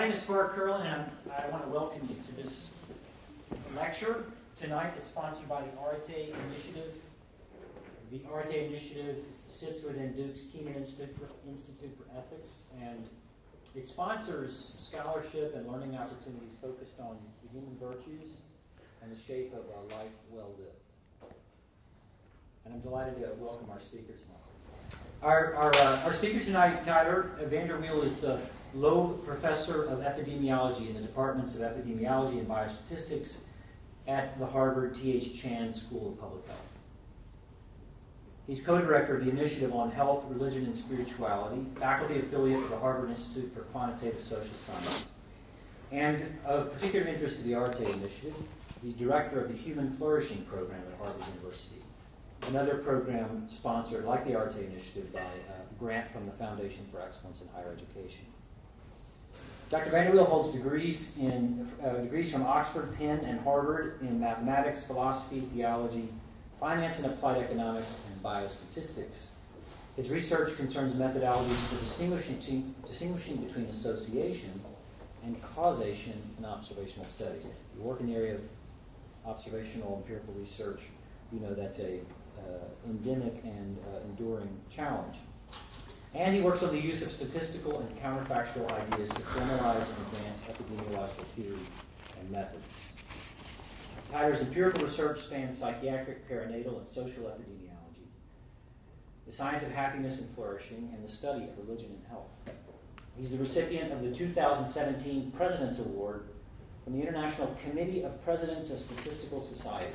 My name is Spark Curlin, and I want to welcome you to this lecture tonight that's sponsored by the Arete Initiative. The Arete Initiative sits within Duke's Keenan Institute for Ethics, and it sponsors scholarship and learning opportunities focused on the human virtues and the shape of a life well lived. And I'm delighted to welcome our speaker tonight. Our speaker tonight, Tyler VanderWeele, is the Loeb Professor of Epidemiology in the Departments of Epidemiology and Biostatistics at the Harvard T.H. Chan School of Public Health. He's co-director of the Initiative on Health, Religion, and Spirituality, faculty affiliate of the Harvard Institute for Quantitative Social Science, and of particular interest to the Arete Initiative, he's director of the Human Flourishing program at Harvard University, another program sponsored, like the Arete Initiative, by a grant from the Foundation for Excellence in Higher Education. Dr. VanderWeele holds degrees from Oxford, Penn, and Harvard in mathematics, philosophy, theology, finance and applied economics, and biostatistics. His research concerns methodologies for distinguishing between association and causation in observational studies. You work in the area of observational empirical research, you know that's a endemic and enduring challenge. And he works on the use of statistical and counterfactual ideas to formalize and advance epidemiological theory and methods. Tyler's empirical research spans psychiatric, perinatal, and social epidemiology, the science of happiness and flourishing, and the study of religion and health. He's the recipient of the 2017 President's Award from the International Committee of Presidents of Statistical Societies.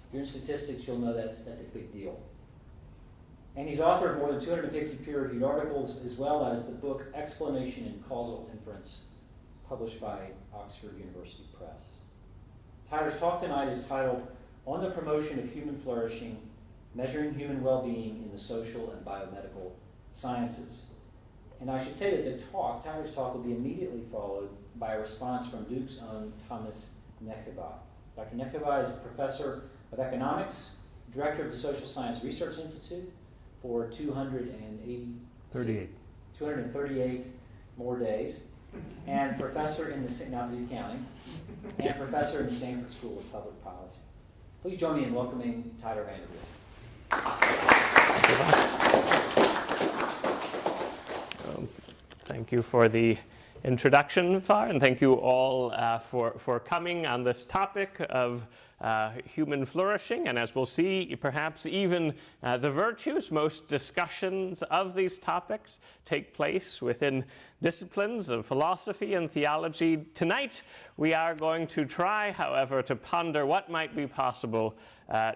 If you're in statistics, you'll know that's a big deal. And he's author of more than 250 peer-reviewed articles, as well as the book Explanation and Causal Inference, published by Oxford University Press. Tyler's talk tonight is titled, On the Promotion of Human Flourishing, Measuring Human Well-Being in the Social and Biomedical Sciences. And I should say that Tyler's talk will be immediately followed by a response from Duke's own Tom Nechbya. Dr. Nechbya is a professor of economics, director of the Social Science Research Institute for 238 more days, and professor in the, now he's counting, and professor in the Stanford School of Public Policy. Please join me in welcoming Tyler VanderWeele. Thank you for the introduction, Far, and thank you all for coming on this topic of human flourishing, and as we'll see, perhaps even the virtues. Most discussions of these topics take place within disciplines of philosophy and theology. Tonight, we are going to try, however, to ponder what might be possible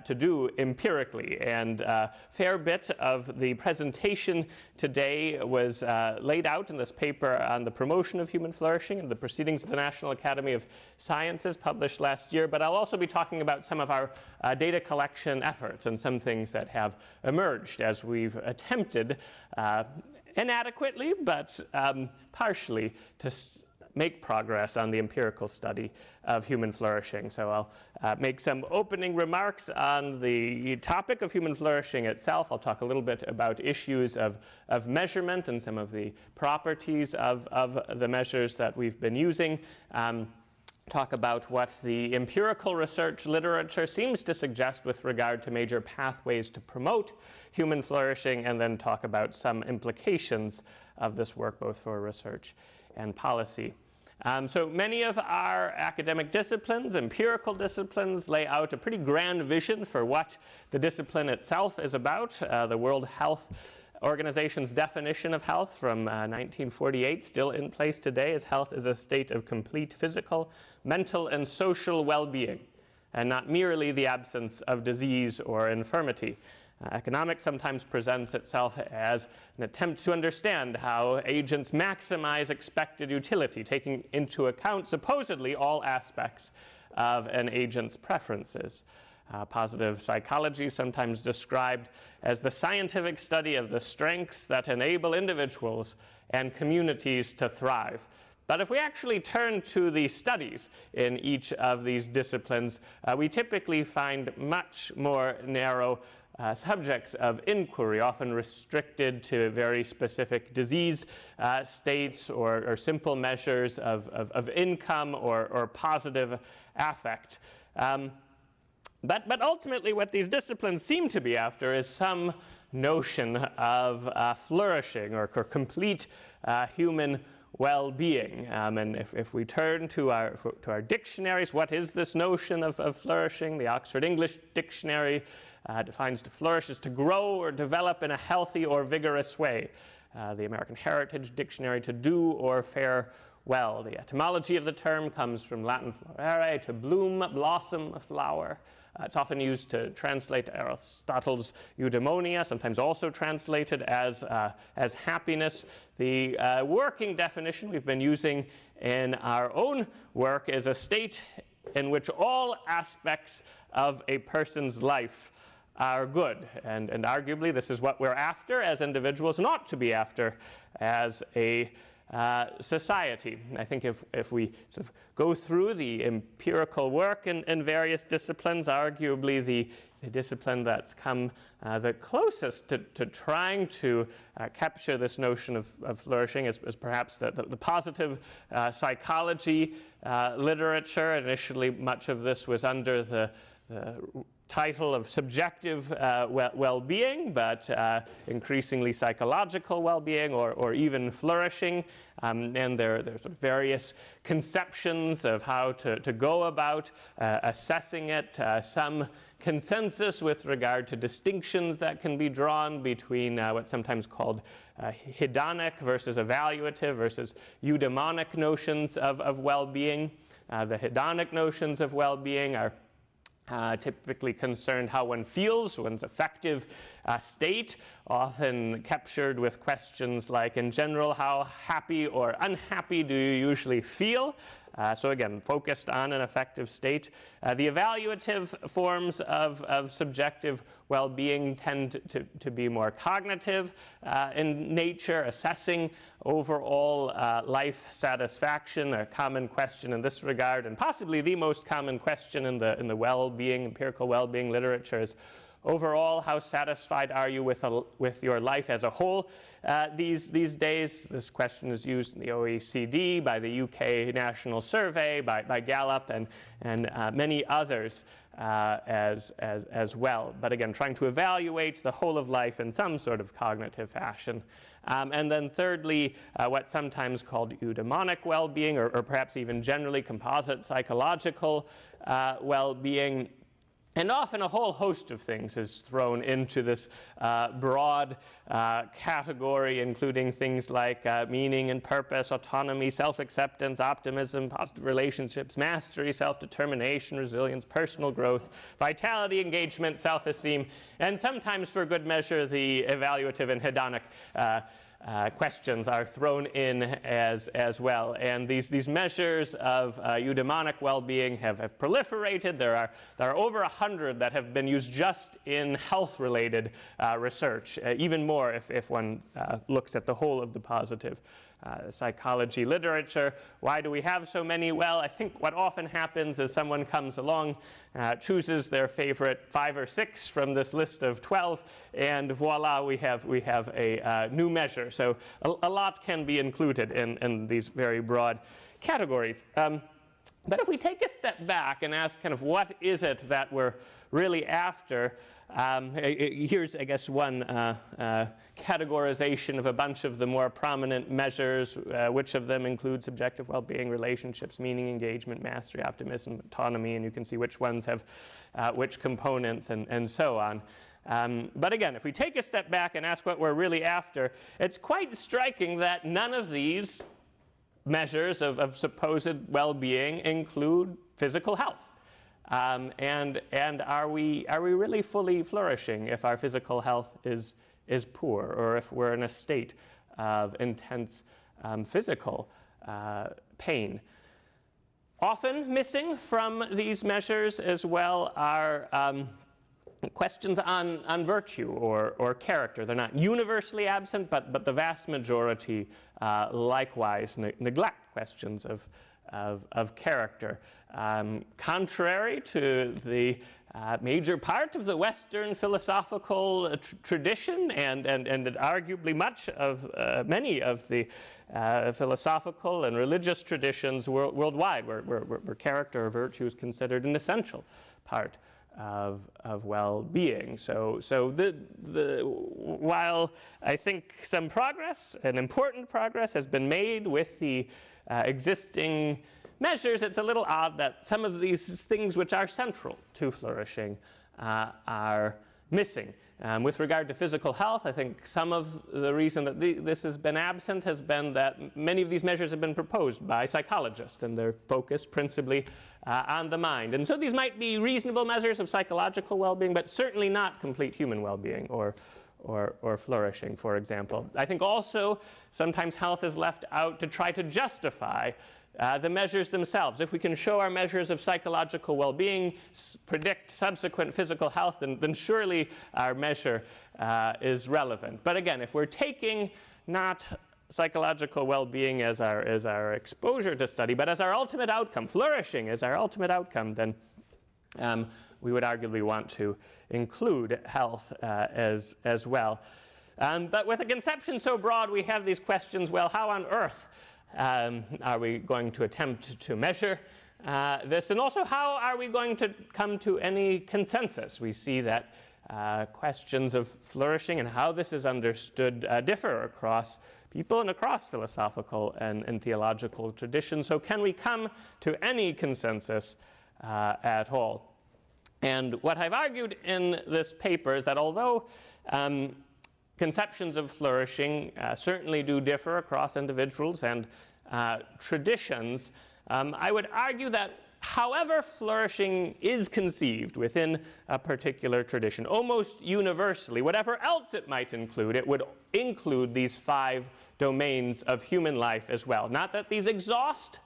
to do empirically. And a fair bit of the presentation today was laid out in this paper on the promotion of human flourishing in the Proceedings of the National Academy of Sciences, published last year. But I'll also be talking about some of our data collection efforts and some things that have emerged as we've attempted inadequately, but partially, to make progress on the empirical study of human flourishing. So I'll make some opening remarks on the topic of human flourishing itself. I'll talk a little bit about issues of measurement and some of the properties of the measures that we've been using. Talk about what the empirical research literature seems to suggest with regard to major pathways to promote human flourishing, and then talk about some implications of this work both for research and policy. So many of our academic disciplines, empirical disciplines, lay out a pretty grand vision for what the discipline itself is about. The World Health Organization's definition of health from 1948, still in place today, is health is a state of complete physical, mental, and social well-being, and not merely the absence of disease or infirmity. Economics sometimes presents itself as an attempt to understand how agents maximize expected utility, taking into account supposedly all aspects of an agent's preferences. Positive psychology, sometimes described as the scientific study of the strengths that enable individuals and communities to thrive. But if we actually turn to the studies in each of these disciplines, we typically find much more narrow subjects of inquiry, often restricted to very specific disease states or simple measures of income or positive affect. But ultimately, what these disciplines seem to be after is some notion of flourishing or complete human well-being. And if we turn to our dictionaries, what is this notion of flourishing? The Oxford English Dictionary defines to flourish as to grow or develop in a healthy or vigorous way. The American Heritage Dictionary, to do or fare well. The etymology of the term comes from Latin florere, to bloom, blossom, flower. It's often used to translate Aristotle's eudaimonia, sometimes also translated as happiness. The working definition we've been using in our own work is a state in which all aspects of a person's life are good. And arguably, this is what we're after as individuals, not to be after as a society. I think if we sort of go through the empirical work in various disciplines, arguably the discipline that's come the closest to trying to capture this notion of flourishing is perhaps the positive psychology literature. Initially, much of this was under the title of subjective well-being, but increasingly psychological well-being or even flourishing. And there are sort of various conceptions of how to go about assessing it, some consensus with regard to distinctions that can be drawn between what's sometimes called hedonic versus evaluative versus eudaimonic notions of well-being. The hedonic notions of well-being are typically concerned how one feels, one's affective state, often captured with questions like, in general, how happy or unhappy do you usually feel? So again, focused on an affective state. The evaluative forms of subjective well-being tend to be more cognitive in nature, assessing overall life satisfaction, a common question in this regard, and possibly the most common question in the well-being, empirical well-being literature is, overall, how satisfied are you with your life as a whole these days? This question is used in the OECD, by the UK National Survey, by Gallup, and many others as well. But again, trying to evaluate the whole of life in some sort of cognitive fashion. And then thirdly, what's sometimes called eudaimonic well-being, or perhaps even generally composite psychological well-being. And often a whole host of things is thrown into this broad category, including things like meaning and purpose, autonomy, self-acceptance, optimism, positive relationships, mastery, self-determination, resilience, personal growth, vitality, engagement, self-esteem, and sometimes, for good measure, the evaluative and hedonic questions are thrown in as well. And these measures of eudaimonic well-being have proliferated. There are over 100 that have been used just in health-related research, even more if one looks at the whole of the positive psychology literature. Why do we have so many? Well, I think what often happens is someone comes along, chooses their favorite 5 or 6 from this list of 12, and voila, we have a new measure. So a lot can be included in these very broad categories. But if we take a step back and ask kind of what is it that we're really after, here's, I guess, one categorization of a bunch of the more prominent measures, which of them include subjective well-being, relationships, meaning, engagement, mastery, optimism, autonomy, and you can see which ones have which components and so on. But again, if we take a step back and ask what we're really after, it's quite striking that none of these measures of supposed well-being include physical health. And are we really fully flourishing if our physical health is poor, or if we're in a state of intense physical pain? Often missing from these measures as well are questions on virtue or character. They're not universally absent, but the vast majority likewise neglect questions of character. Contrary to the major part of the Western philosophical tradition and arguably much of many of the philosophical and religious traditions worldwide, where character or virtue is considered an essential part of well-being. So while I think some progress, and important progress, has been made with the existing measures, it's a little odd that some of these things which are central to flourishing are missing. With regard to physical health, I think some of the reason that this has been absent has been that many of these measures have been proposed by psychologists, and they're focused principally on the mind. And so these might be reasonable measures of psychological well-being, but certainly not complete human well-being or flourishing, for example. I think also sometimes health is left out to try to justify the measures themselves. If we can show our measures of psychological well-being predict subsequent physical health, then surely our measure is relevant. But again, if we're taking not psychological well-being as our exposure to study, but as our ultimate outcome, flourishing as our ultimate outcome, then we would arguably want to include health as well. But with a conception so broad, we have these questions, well, how on earth are we going to attempt to measure this? And also, how are we going to come to any consensus? We see that questions of flourishing and how this is understood differ across people and across philosophical and theological traditions. So can we come to any consensus at all? And what I've argued in this paper is that although conceptions of flourishing certainly do differ across individuals and traditions, I would argue that however flourishing is conceived within a particular tradition, almost universally, whatever else it might include, it would include these 5 domains of human life as well. Not that these exhaust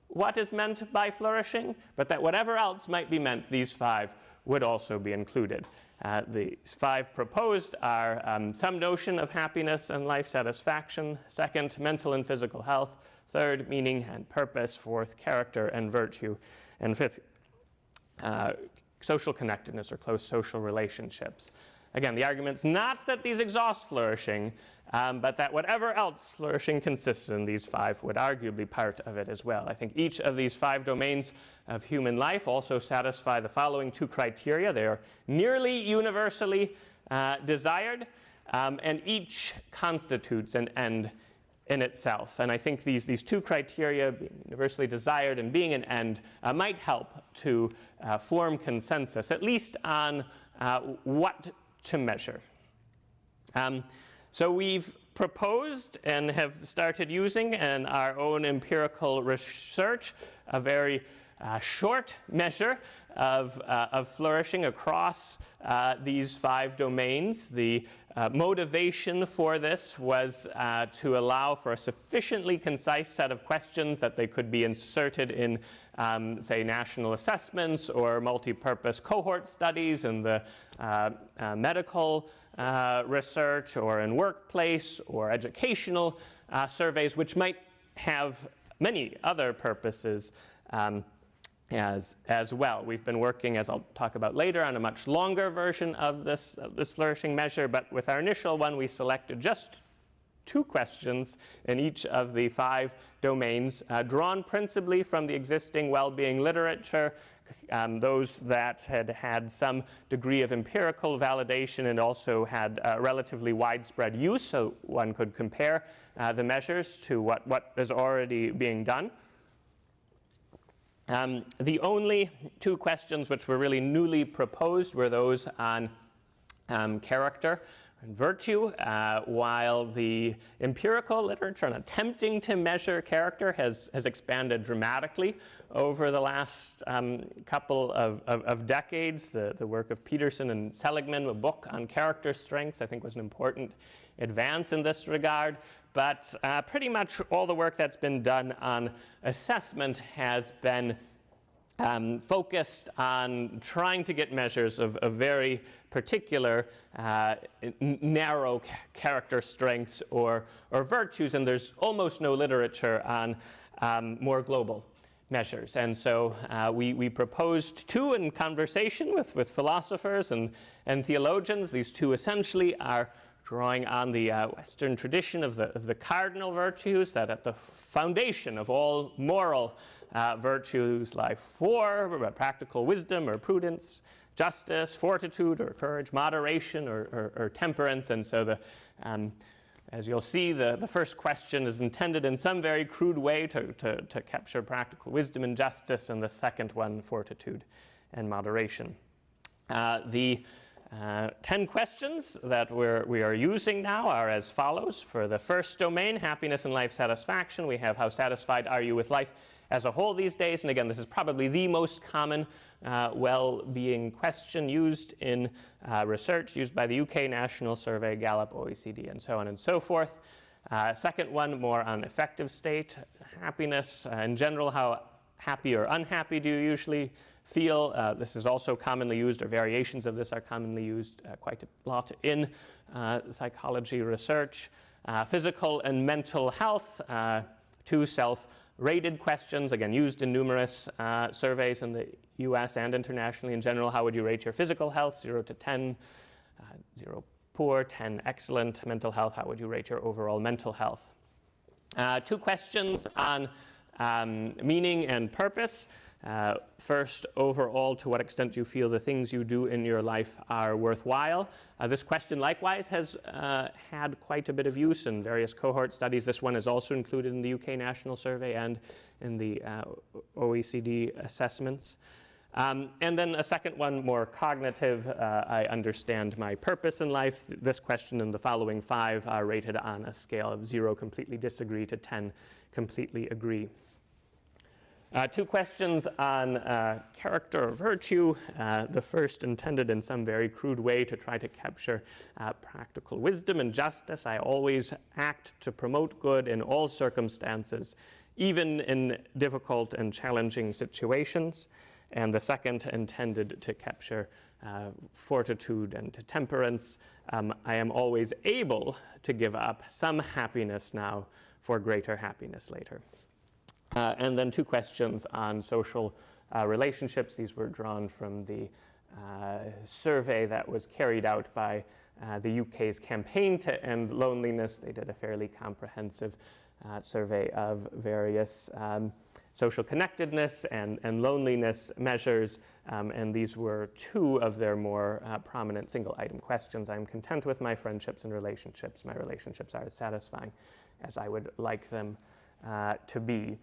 what is meant by flourishing, but that whatever else might be meant, these 5 would also be included. The 5 proposed are some notion of happiness and life satisfaction. 2nd, mental and physical health. 3rd, meaning and purpose. 4th, character and virtue. And 5th, social connectedness or close social relationships. Again, the argument's not that these exhaust flourishing, but that whatever else flourishing consists in, these 5 would arguably be part of it as well. I think each of these 5 domains of human life also satisfy the following 2 criteria. They are nearly universally desired, and each constitutes an end in itself. And I think these 2 criteria, being universally desired and being an end, might help to form consensus, at least on what to measure. So we've proposed and have started using in our own empirical research a very short measure of flourishing across these 5 domains. The motivation for this was to allow for a sufficiently concise set of questions that they could be inserted in, say, national assessments or multi-purpose cohort studies in the medical research or in workplace or educational surveys, which might have many other purposes as well. We've been working, as I'll talk about later, on a much longer version of this flourishing measure, but with our initial one, we selected just 2 questions in each of the 5 domains, drawn principally from the existing well-being literature, those that had had some degree of empirical validation and also had relatively widespread use, so one could compare the measures to what is already being done. The only 2 questions which were really newly proposed were those on character and virtue, while the empirical literature on attempting to measure character has expanded dramatically over the last couple of decades. The work of Peterson and Seligman, a book on character strengths, I think was an important advance in this regard. But pretty much all the work that's been done on assessment has been focused on trying to get measures of very particular narrow character strengths or virtues, and there's almost no literature on more global measures. And so we proposed two in conversation with philosophers and theologians. These two essentially are drawing on the Western tradition of the cardinal virtues, that at the foundation of all moral virtues lie four: practical wisdom or prudence, justice, fortitude or courage, moderation or temperance. And so as you'll see, the first question is intended in some very crude way to capture practical wisdom and justice, and the second one, fortitude and moderation. The 10 questions that we are using now are as follows. For the first domain, happiness and life satisfaction, we have: how satisfied are you with life as a whole these days? And again, this is probably the most common well-being question used in research, used by the UK National Survey, Gallup, OECD, and so on and so forth. Second one, more on affective state, happiness in general. How happy or unhappy do you usually feel? This is also commonly used, or variations of this are commonly used quite a lot in psychology research. Physical and mental health, two self-rated questions, again used in numerous surveys in the US and internationally. In general, how would you rate your physical health? 0 to 10, 0 poor, 10 excellent. Mental health, how would you rate your overall mental health? Two questions on meaning and purpose. First, overall, to what extent do you feel the things you do in your life are worthwhile? This question likewise has had quite a bit of use in various cohort studies. This one is also included in the UK National Survey and in the OECD assessments. And then a second one, more cognitive. I understand my purpose in life. This question and the following 5 are rated on a scale of 0, completely disagree, to 10, completely agree. Two questions on character or virtue. The first intended in some very crude way to try to capture practical wisdom and justice. I always act to promote good in all circumstances, even in difficult and challenging situations. And the second intended to capture fortitude and temperance. I am always able to give up some happiness now for greater happiness later. And then two questions on social relationships. These were drawn from the survey that was carried out by the UK's Campaign to End Loneliness. They did a fairly comprehensive survey of various social connectedness and loneliness measures, and these were two of their more prominent single-item questions. I'm content with my friendships and relationships. My relationships are as satisfying as I would like them to be.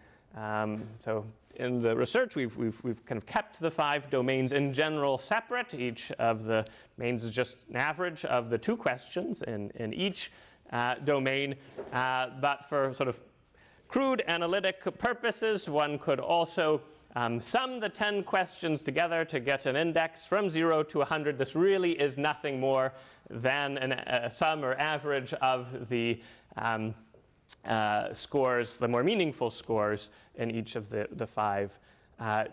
So in the research, we've kind of kept the 5 domains in general separate. Each of the domains is just an average of the 2 questions in each domain, but for sort of crude analytic purposes, one could also sum the 10 questions together to get an index from 0 to 100. This really is nothing more than a sum or average of the scores, the more meaningful scores in each of the 5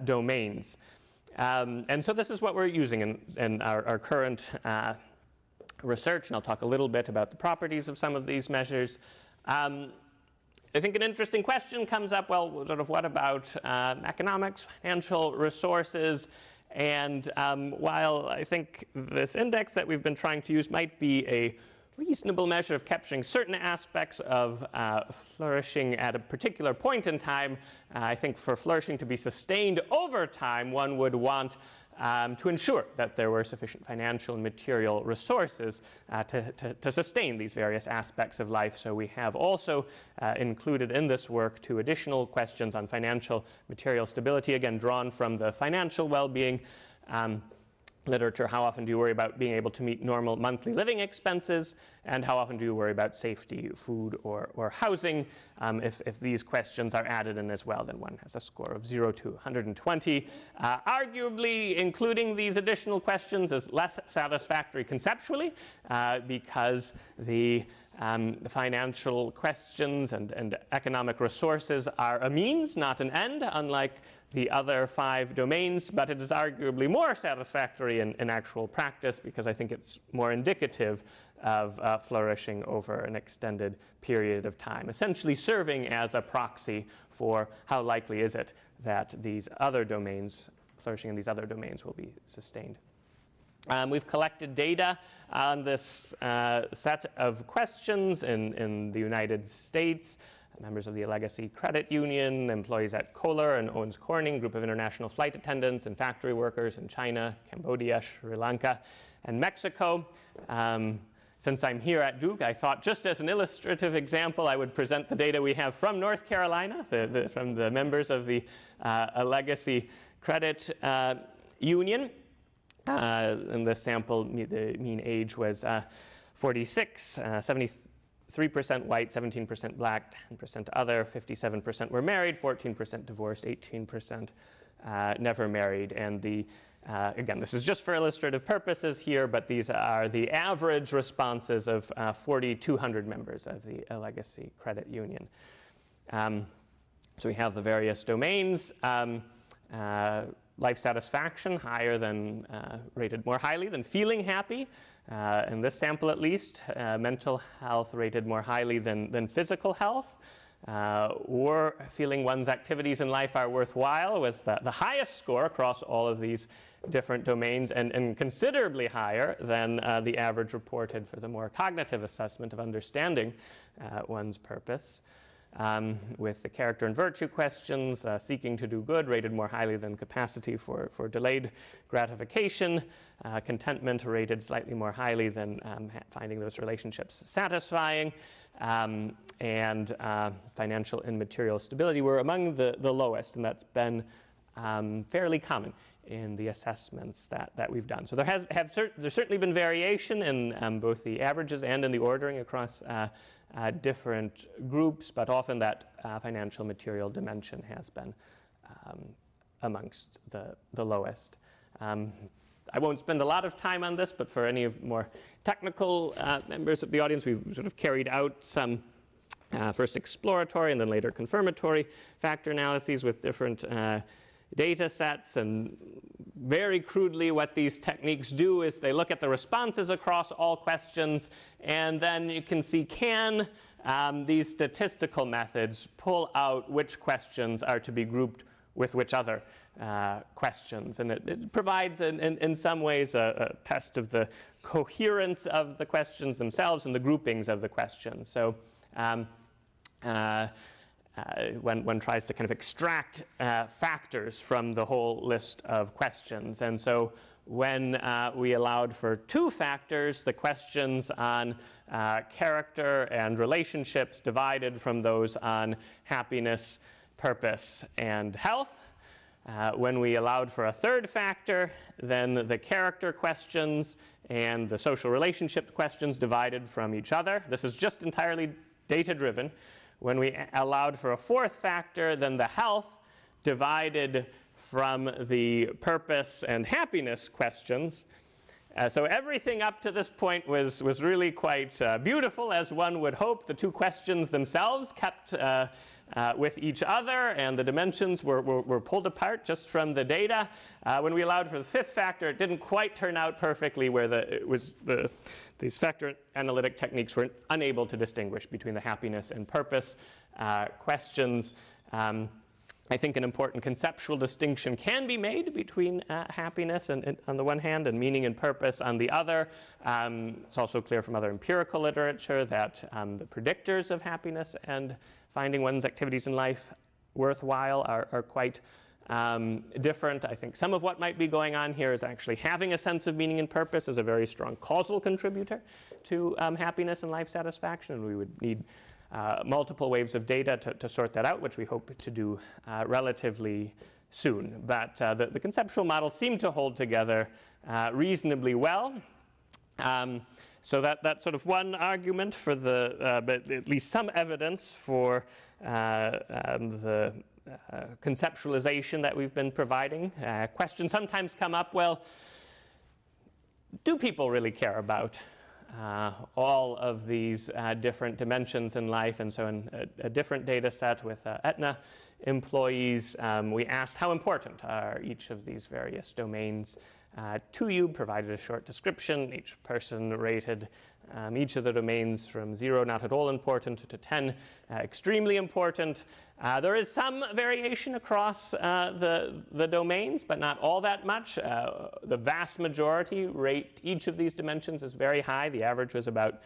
domains. And so this is what we're using in our current research, and I'll talk a little bit about the properties of some of these measures. I think an interesting question comes up, well, sort of what about economics, financial resources? And while I think this index that we've been trying to use might be a reasonable measure of capturing certain aspects of flourishing at a particular point in time, I think for flourishing to be sustained over time, one would want to ensure that there were sufficient financial and material resources to sustain these various aspects of life. So we have also included in this work 2 additional questions on financial material stability, again drawn from the financial well-being literature. How often do you worry about being able to meet normal monthly living expenses? And how often do you worry about safety, food, or housing? If these questions are added in as well, then one has a score of 0 to 120. Arguably, including these additional questions is less satisfactory conceptually because the Financial questions and economic resources are a means, not an end, unlike the other 5 domains, but it is arguably more satisfactory in actual practice because I think it's more indicative of flourishing over an extended period of time, essentially serving as a proxy for how likely is it that these other domains, flourishing in these other domains, will be sustained. We've collected data on this set of questions in the United States, members of the Legacy Credit Union, employees at Kohler and Owens Corning, group of international flight attendants and factory workers in China, Cambodia, Sri Lanka, and Mexico. Since I'm here at Duke, I thought just as an illustrative example, I would present the data we have from North Carolina, from the members of the Legacy Credit Union. In this sample, the mean age was 46, 73% white, 17% black, 10% other, 57% were married, 14% divorced, 18% never married. And again, this is just for illustrative purposes here, but these are the average responses of 4,200 members of the Legacy Credit Union. So we have the various domains. Life satisfaction, higher than, rated more highly than feeling happy. In this sample at least, mental health rated more highly than physical health. Or feeling one's activities in life are worthwhile was the highest score across all of these different domains, and considerably higher than the average reported for the more cognitive assessment of understanding one's purpose. With the character and virtue questions, seeking to do good rated more highly than capacity for delayed gratification, contentment rated slightly more highly than finding those relationships satisfying, and financial and material stability were among the lowest, and that's been fairly common in the assessments that we've done. So there's certainly been variation in both the averages and in the ordering across different groups, but often that financial material dimension has been amongst the lowest. I won't spend a lot of time on this, but for any of more technical members of the audience, we've sort of carried out some first exploratory and then later confirmatory factor analyses with different data sets. And very crudely, what these techniques do is they look at the responses across all questions, and then you can see, can these statistical methods pull out which questions are to be grouped with which other questions. And it provides, in some ways, a test of the coherence of the questions themselves and the groupings of the questions. So when one tries to kind of extract factors from the whole list of questions. And so when we allowed for 2 factors, the questions on character and relationships divided from those on happiness, purpose, and health. When we allowed for a 3rd factor, then the character questions and the social relationship questions divided from each other. This is just entirely data-driven. When we allowed for a 4th factor, then the health divided from the purpose and happiness questions. So everything up to this point was really quite beautiful, as one would hope. The 2 questions themselves kept with each other, and the dimensions were pulled apart just from the data. When we allowed for the 5th factor, it didn't quite turn out perfectly, where these factor analytic techniques were unable to distinguish between the happiness and purpose questions. I think an important conceptual distinction can be made between happiness and on the one hand and meaning and purpose on the other. It's also clear from other empirical literature that the predictors of happiness and finding one's activities in life worthwhile are quite different. I think some of what might be going on here is actually having a sense of meaning and purpose as a very strong causal contributor to happiness and life satisfaction, and we would need multiple waves of data to sort that out, which we hope to do relatively soon. But the conceptual models seem to hold together reasonably well. So that's sort of one argument for but at least some evidence for the conceptualization that we've been providing. Questions sometimes come up, well, do people really care about all of these different dimensions in life. And so in a different data set with Aetna employees, we asked how important are each of these various domains to you, provided a short description. Each person rated each of the domains from 0, not at all important, to 10, extremely important. There is some variation across the domains, but not all that much. The vast majority rate each of these dimensions as very high. The average was about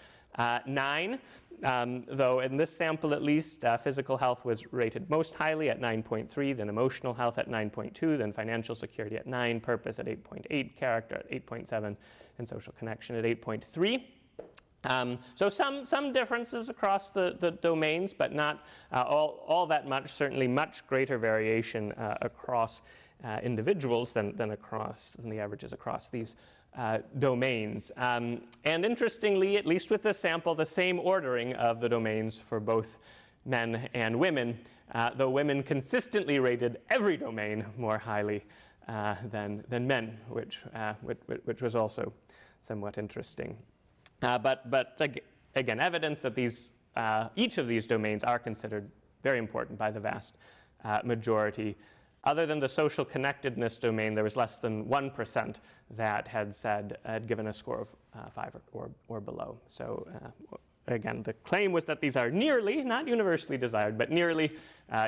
9, though in this sample at least, physical health was rated most highly at 9.3, then emotional health at 9.2, then financial security at 9, purpose at 8.8, character at 8.7, and social connection at 8.3. So some differences across the domains, but not all that much, certainly much greater variation across individuals than the averages across these domains. And interestingly, at least with this sample, the same ordering of the domains for both men and women, though women consistently rated every domain more highly than men, which was also somewhat interesting. But again, evidence that each of these domains are considered very important by the vast majority. Other than the social connectedness domain, there was less than 1% that had given a score of 5 or below. So again, the claim was that these are nearly, not universally desired, but nearly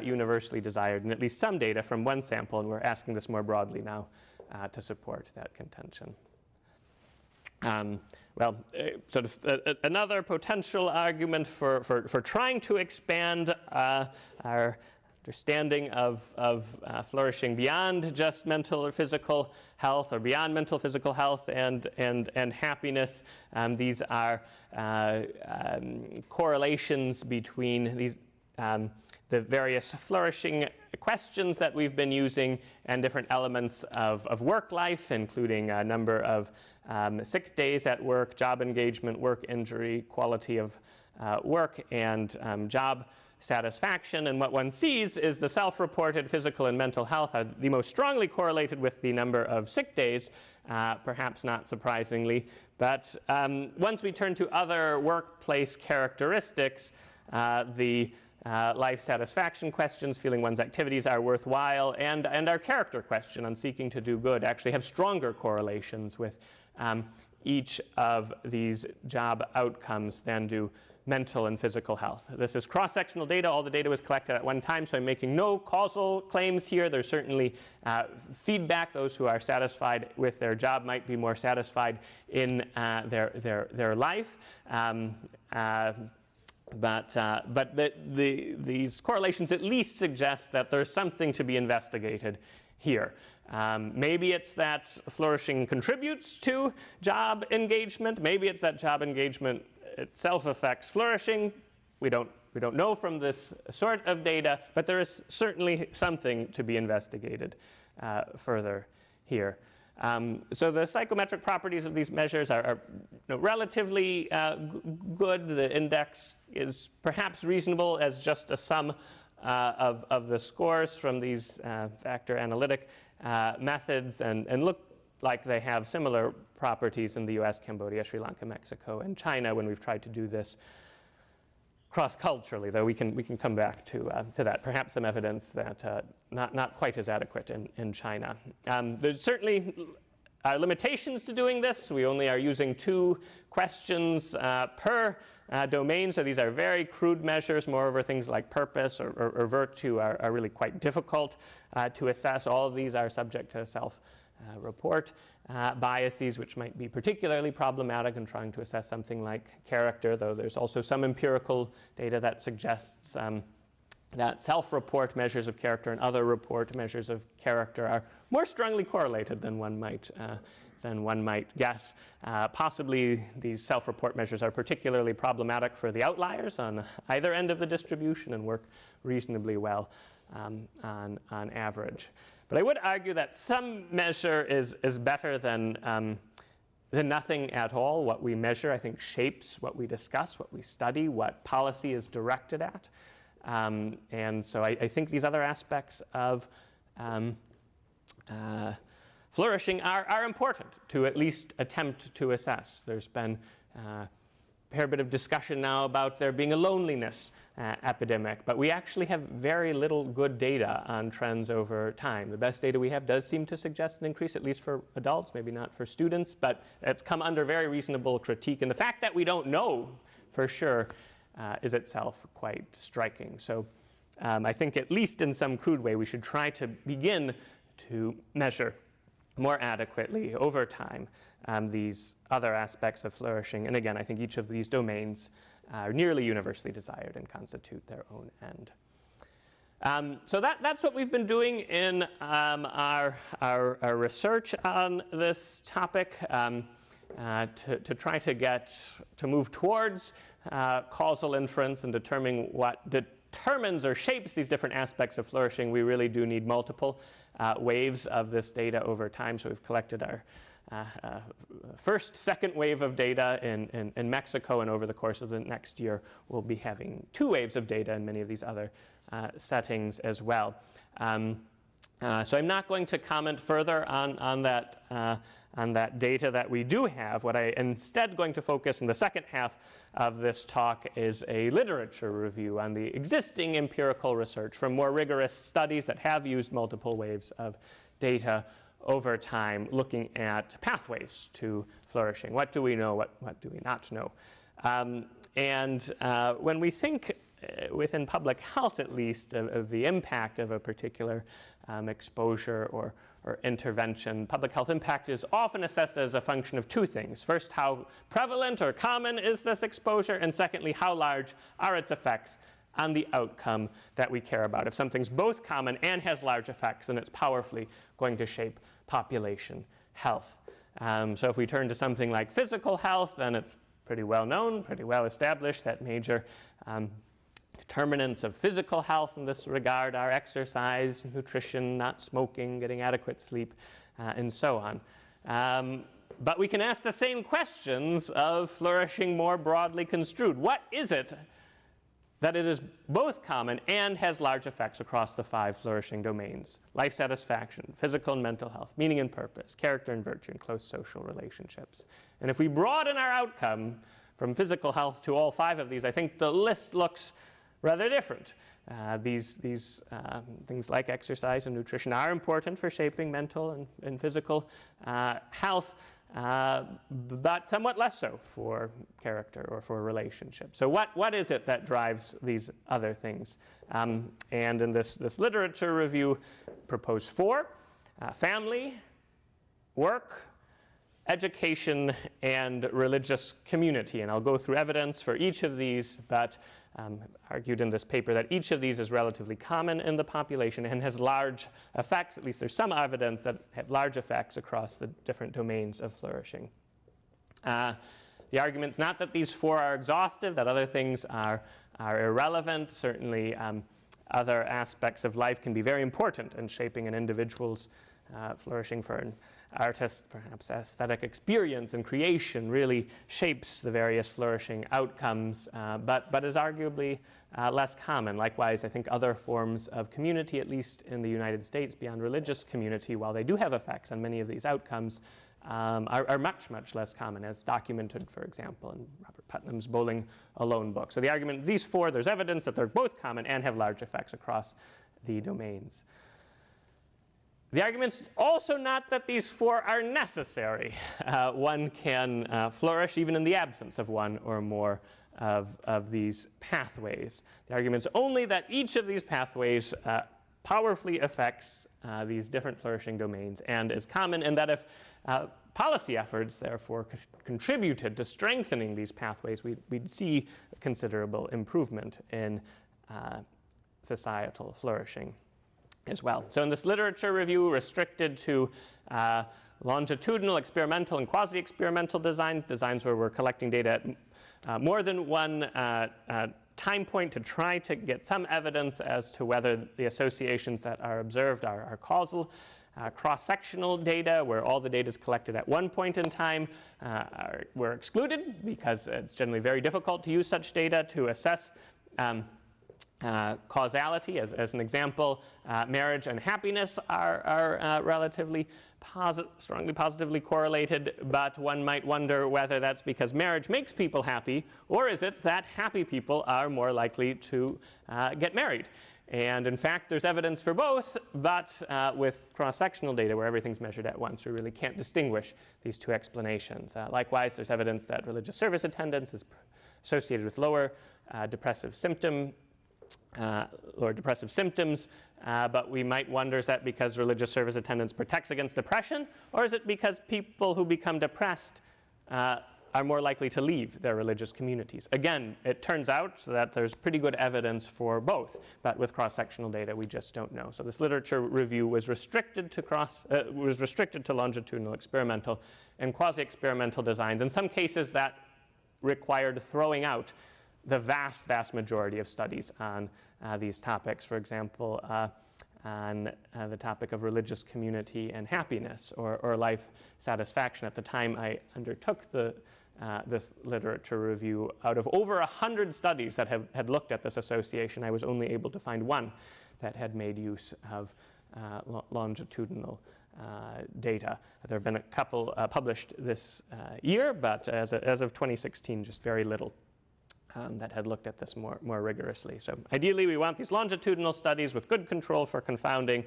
universally desired, and at least some data from one sample, and we're asking this more broadly now to support that contention. Well, sort of another potential argument for trying to expand our understanding of flourishing beyond just mental or physical health, or beyond mental physical health and happiness. These are correlations between these the various flourishing questions that we've been using and different elements of work life, including a number of sick days at work, job engagement, work injury, quality of work, and job satisfaction. And what one sees is the self-reported physical and mental health are the most strongly correlated with the number of sick days, perhaps not surprisingly. But once we turn to other workplace characteristics, the life satisfaction questions, feeling one's activities are worthwhile, and our character question on seeking to do good actually have stronger correlations with each of these job outcomes than do mental and physical health. This is cross-sectional data. All the data was collected at one time, so I'm making no causal claims here. There's certainly feedback. Those who are satisfied with their job might be more satisfied in their life. But these correlations at least suggest that there's something to be investigated here. Maybe it's that flourishing contributes to job engagement. Maybe it's that job engagement itself affects flourishing. We don't know from this sort of data, but there is certainly something to be investigated further here. So the psychometric properties of these measures are relatively good. The index is perhaps reasonable as just a sum of the scores from these factor analytic methods, and look like they have similar properties in the US, Cambodia, Sri Lanka, Mexico, and China when we've tried to do this cross-culturally, though we can come back to that. Perhaps some evidence that not quite as adequate in China. There's certainly limitations to doing this. We only are using 2 questions per domain, so these are very crude measures. Moreover, things like purpose or virtue are really quite difficult to assess. All of these are subject to self-report biases, which might be particularly problematic in trying to assess something like character, though there's also some empirical data that suggests that self-report measures of character and other report measures of character are more strongly correlated than one might guess. Possibly these self-report measures are particularly problematic for the outliers on either end of the distribution and work reasonably well on average. But I would argue that some measure is better than nothing at all. What we measure, I think, shapes what we discuss, what we study, what policy is directed at. And so I think these other aspects of flourishing are important to at least attempt to assess. There's been fair bit of discussion now about there being a loneliness epidemic, but we actually have very little good data on trends over time. The best data we have does seem to suggest an increase, at least for adults, maybe not for students, but it's come under very reasonable critique. And the fact that we don't know for sure is itself quite striking. So I think at least in some crude way we should try to begin to measure more adequately over time these other aspects of flourishing. And again, I think each of these domains are nearly universally desired and constitute their own end. So that's what we've been doing in our research on this topic to try to move towards causal inference and determining what determines or shapes these different aspects of flourishing. We really do need multiple waves of this data over time. So we've collected our second wave of data in Mexico, and over the course of the next year, we'll be having 2 waves of data in many of these other settings as well. So I'm not going to comment further on that data that we do have. What I instead going to focus in the second half of this talk is a literature review on the existing empirical research from more rigorous studies that have used multiple waves of data over time, looking at pathways to flourishing. What do we know? What do we not know? When we think within public health, at least, of the impact of a particular exposure or intervention, public health impact is often assessed as a function of 2 things. First, how prevalent or common is this exposure? And secondly, how large are its effects on the outcome that we care about. If something's both common and has large effects, then it's powerfully going to shape population health. So if we turn to something like physical health, then it's pretty well known, pretty well established that major determinants of physical health in this regard are exercise, nutrition, not smoking, getting adequate sleep, and so on. But we can ask the same questions of flourishing more broadly construed. What is it that it is both common and has large effects across the 5 flourishing domains: life satisfaction, physical and mental health, meaning and purpose, character and virtue, and close social relationships? And if we broaden our outcome from physical health to all 5 of these, I think the list looks rather different. These things like exercise and nutrition are important for shaping mental and physical health, but somewhat less so for character or for relationships. So what is it that drives these other things? And in this literature review, propose 4: family, work, education, and religious community. And I'll go through evidence for each of these, but argued in this paper that each of these is relatively common in the population and has large effects. At least there's some evidence that have large effects across the different domains of flourishing. The argument's not that these 4 are exhaustive, that other things are irrelevant. Certainly other aspects of life can be very important in shaping an individual's flourishing. For an artist, perhaps aesthetic experience and creation really shapes the various flourishing outcomes, but is arguably less common. Likewise, I think other forms of community, at least in the United States, beyond religious community, while they do have effects on many of these outcomes, are much, much less common, as documented, for example, in Robert Putnam's Bowling Alone book. So the argument, these 4, there's evidence that they're both common and have large effects across the domains. The argument's also not that these 4 are necessary. One can flourish even in the absence of one or more of these pathways. The argument's only that each of these pathways powerfully affects these different flourishing domains and is common, and that if policy efforts, therefore, contributed to strengthening these pathways, we'd see considerable improvement in societal flourishing as well. So in this literature review, restricted to longitudinal, experimental, and quasi-experimental designs where we're collecting data at more than one time point to try to get some evidence as to whether the associations that are observed are causal. Cross-sectional data, where all the data is collected at one point in time, were excluded because it's generally very difficult to use such data to assess causality. As an example, marriage and happiness are relatively strongly positively correlated, but one might wonder whether that's because marriage makes people happy, or is it that happy people are more likely to get married? And in fact, there's evidence for both, but with cross-sectional data where everything's measured at once, we really can't distinguish these two explanations. Likewise, there's evidence that religious service attendance is associated with lower depressive symptoms, but we might wonder, is that because religious service attendance protects against depression, or is it because people who become depressed are more likely to leave their religious communities? Again, it turns out that there's pretty good evidence for both, but with cross-sectional data, we just don't know. So this literature review was restricted to longitudinal, experimental, and quasi-experimental designs. In some cases, that required throwing out the vast, vast majority of studies on these topics. For example, on the topic of religious community and happiness or life satisfaction. At the time I undertook this literature review, out of over 100 studies that had looked at this association, I was only able to find one that had made use of longitudinal data. There have been a couple published this year, but as of 2016, just very little that had looked at this more rigorously. So ideally, we want these longitudinal studies with good control for confounding,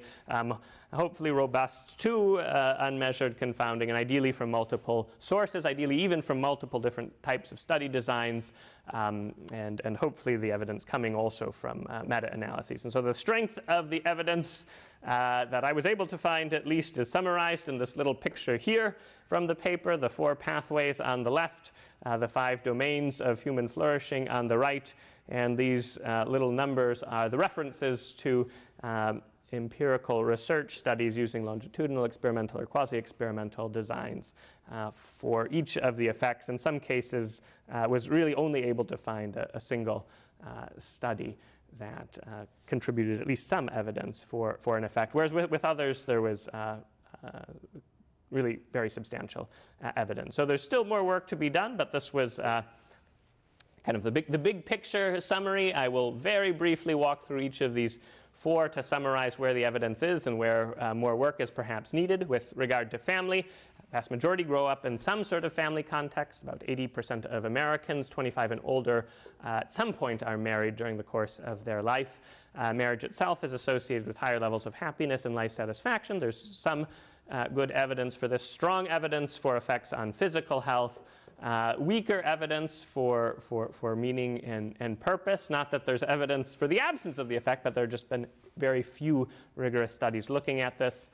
hopefully robust to unmeasured confounding, and ideally from multiple sources, ideally even from multiple different types of study designs, and hopefully the evidence coming also from meta-analyses. And so the strength of the evidence that I was able to find, at least, is summarized in this little picture here from the paper, the 4 pathways on the left, the 5 domains of human flourishing on the right, and these little numbers are the references to empirical research studies using longitudinal, experimental, or quasi-experimental designs for each of the effects. In some cases, was really only able to find a single study that contributed at least some evidence for an effect, whereas with others there was really very substantial evidence. So there's still more work to be done, but this was kind of the big picture summary. I will very briefly walk through each of these 4 to summarize where the evidence is and where more work is perhaps needed. With regard to family, vast majority grow up in some sort of family context. About 80% of Americans, 25 and older, at some point are married during the course of their life. Marriage itself is associated with higher levels of happiness and life satisfaction. There's some good evidence for this, strong evidence for effects on physical health, weaker evidence for meaning and purpose. Not that there's evidence for the absence of the effect, but there have just been very few rigorous studies looking at this.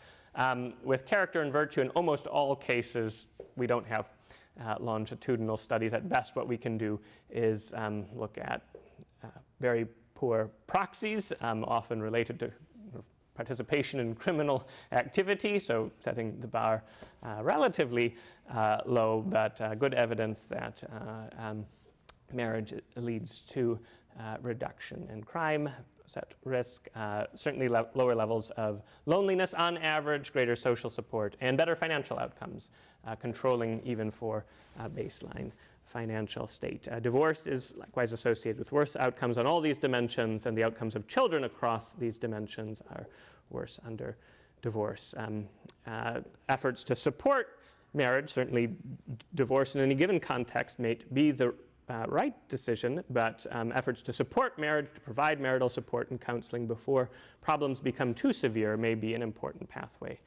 With character and virtue, in almost all cases, we don't have longitudinal studies. At best, what we can do is look at very poor proxies, often related to participation in criminal activity, so setting the bar relatively low, but good evidence that marriage leads to reduction in crime, at risk, certainly lower levels of loneliness on average, greater social support, and better financial outcomes, controlling even for baseline financial state. Divorce is likewise associated with worse outcomes on all these dimensions, and the outcomes of children across these dimensions are worse under divorce. Efforts to support marriage, certainly divorce in any given context may be the right decision, but efforts to support marriage, to provide marital support and counseling before problems become too severe may be an important pathway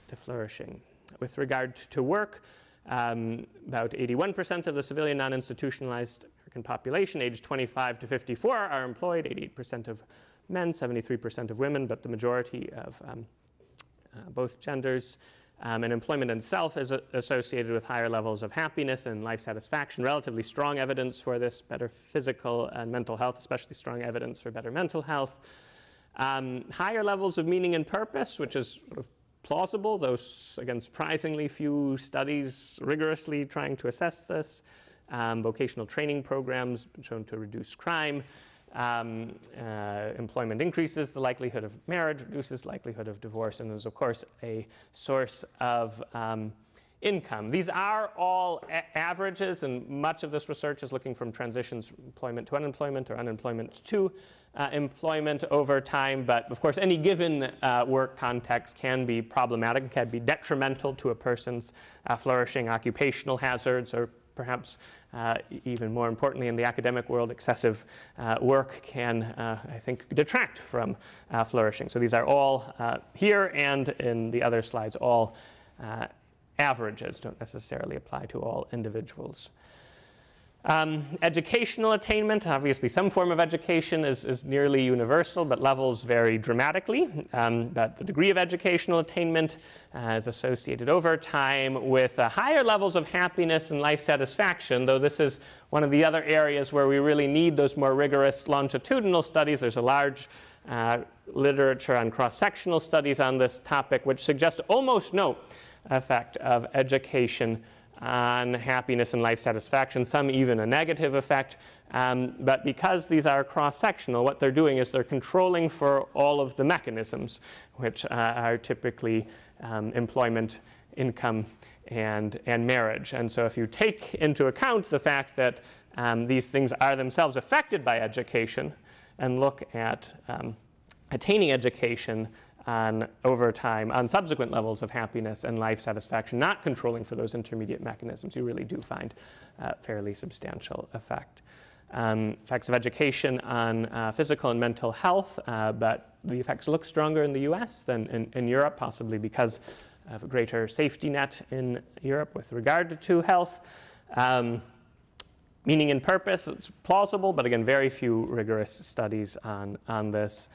to flourishing. With regard to work, about 81% of the civilian non-institutionalized American population aged 25 to 54 are employed, 88% of men, 73% of women, but the majority of both genders. And employment itself is associated with higher levels of happiness and life satisfaction. Relatively strong evidence for this, better physical and mental health, especially strong evidence for better mental health. Higher levels of meaning and purpose, which is sort of plausible, though again surprisingly few studies rigorously trying to assess this. Vocational training programs shown to reduce crime. Employment increases the likelihood of marriage, reduces likelihood of divorce, and is of course a source of income. These are all averages, and much of this research is looking from transitions from employment to unemployment or unemployment to employment over time. But of course, any given work context can be problematic, can be detrimental to a person's flourishing. Occupational hazards, or perhaps even more importantly in the academic world, excessive work can, I think, detract from flourishing. So these are all here, and in the other slides, all averages, don't necessarily apply to all individuals. Educational attainment, obviously some form of education is nearly universal, but levels vary dramatically. But the degree of educational attainment is associated over time with higher levels of happiness and life satisfaction, though this is one of the other areas where we really need those more rigorous longitudinal studies. There's a large literature on cross-sectional studies on this topic, which suggest almost no effect of education on happiness and life satisfaction, some even a negative effect. But because these are cross-sectional, what they're doing is they're controlling for all of the mechanisms, which are typically employment, income, and marriage. And so if you take into account the fact that these things are themselves affected by education and look at attaining education over time on subsequent levels of happiness and life satisfaction, not controlling for those intermediate mechanisms, you really do find fairly substantial effect. Effects of education on physical and mental health, but the effects look stronger in the US than in Europe, possibly because of a greater safety net in Europe with regard to health. Meaning and purpose, it's plausible, but again, very few rigorous studies on this.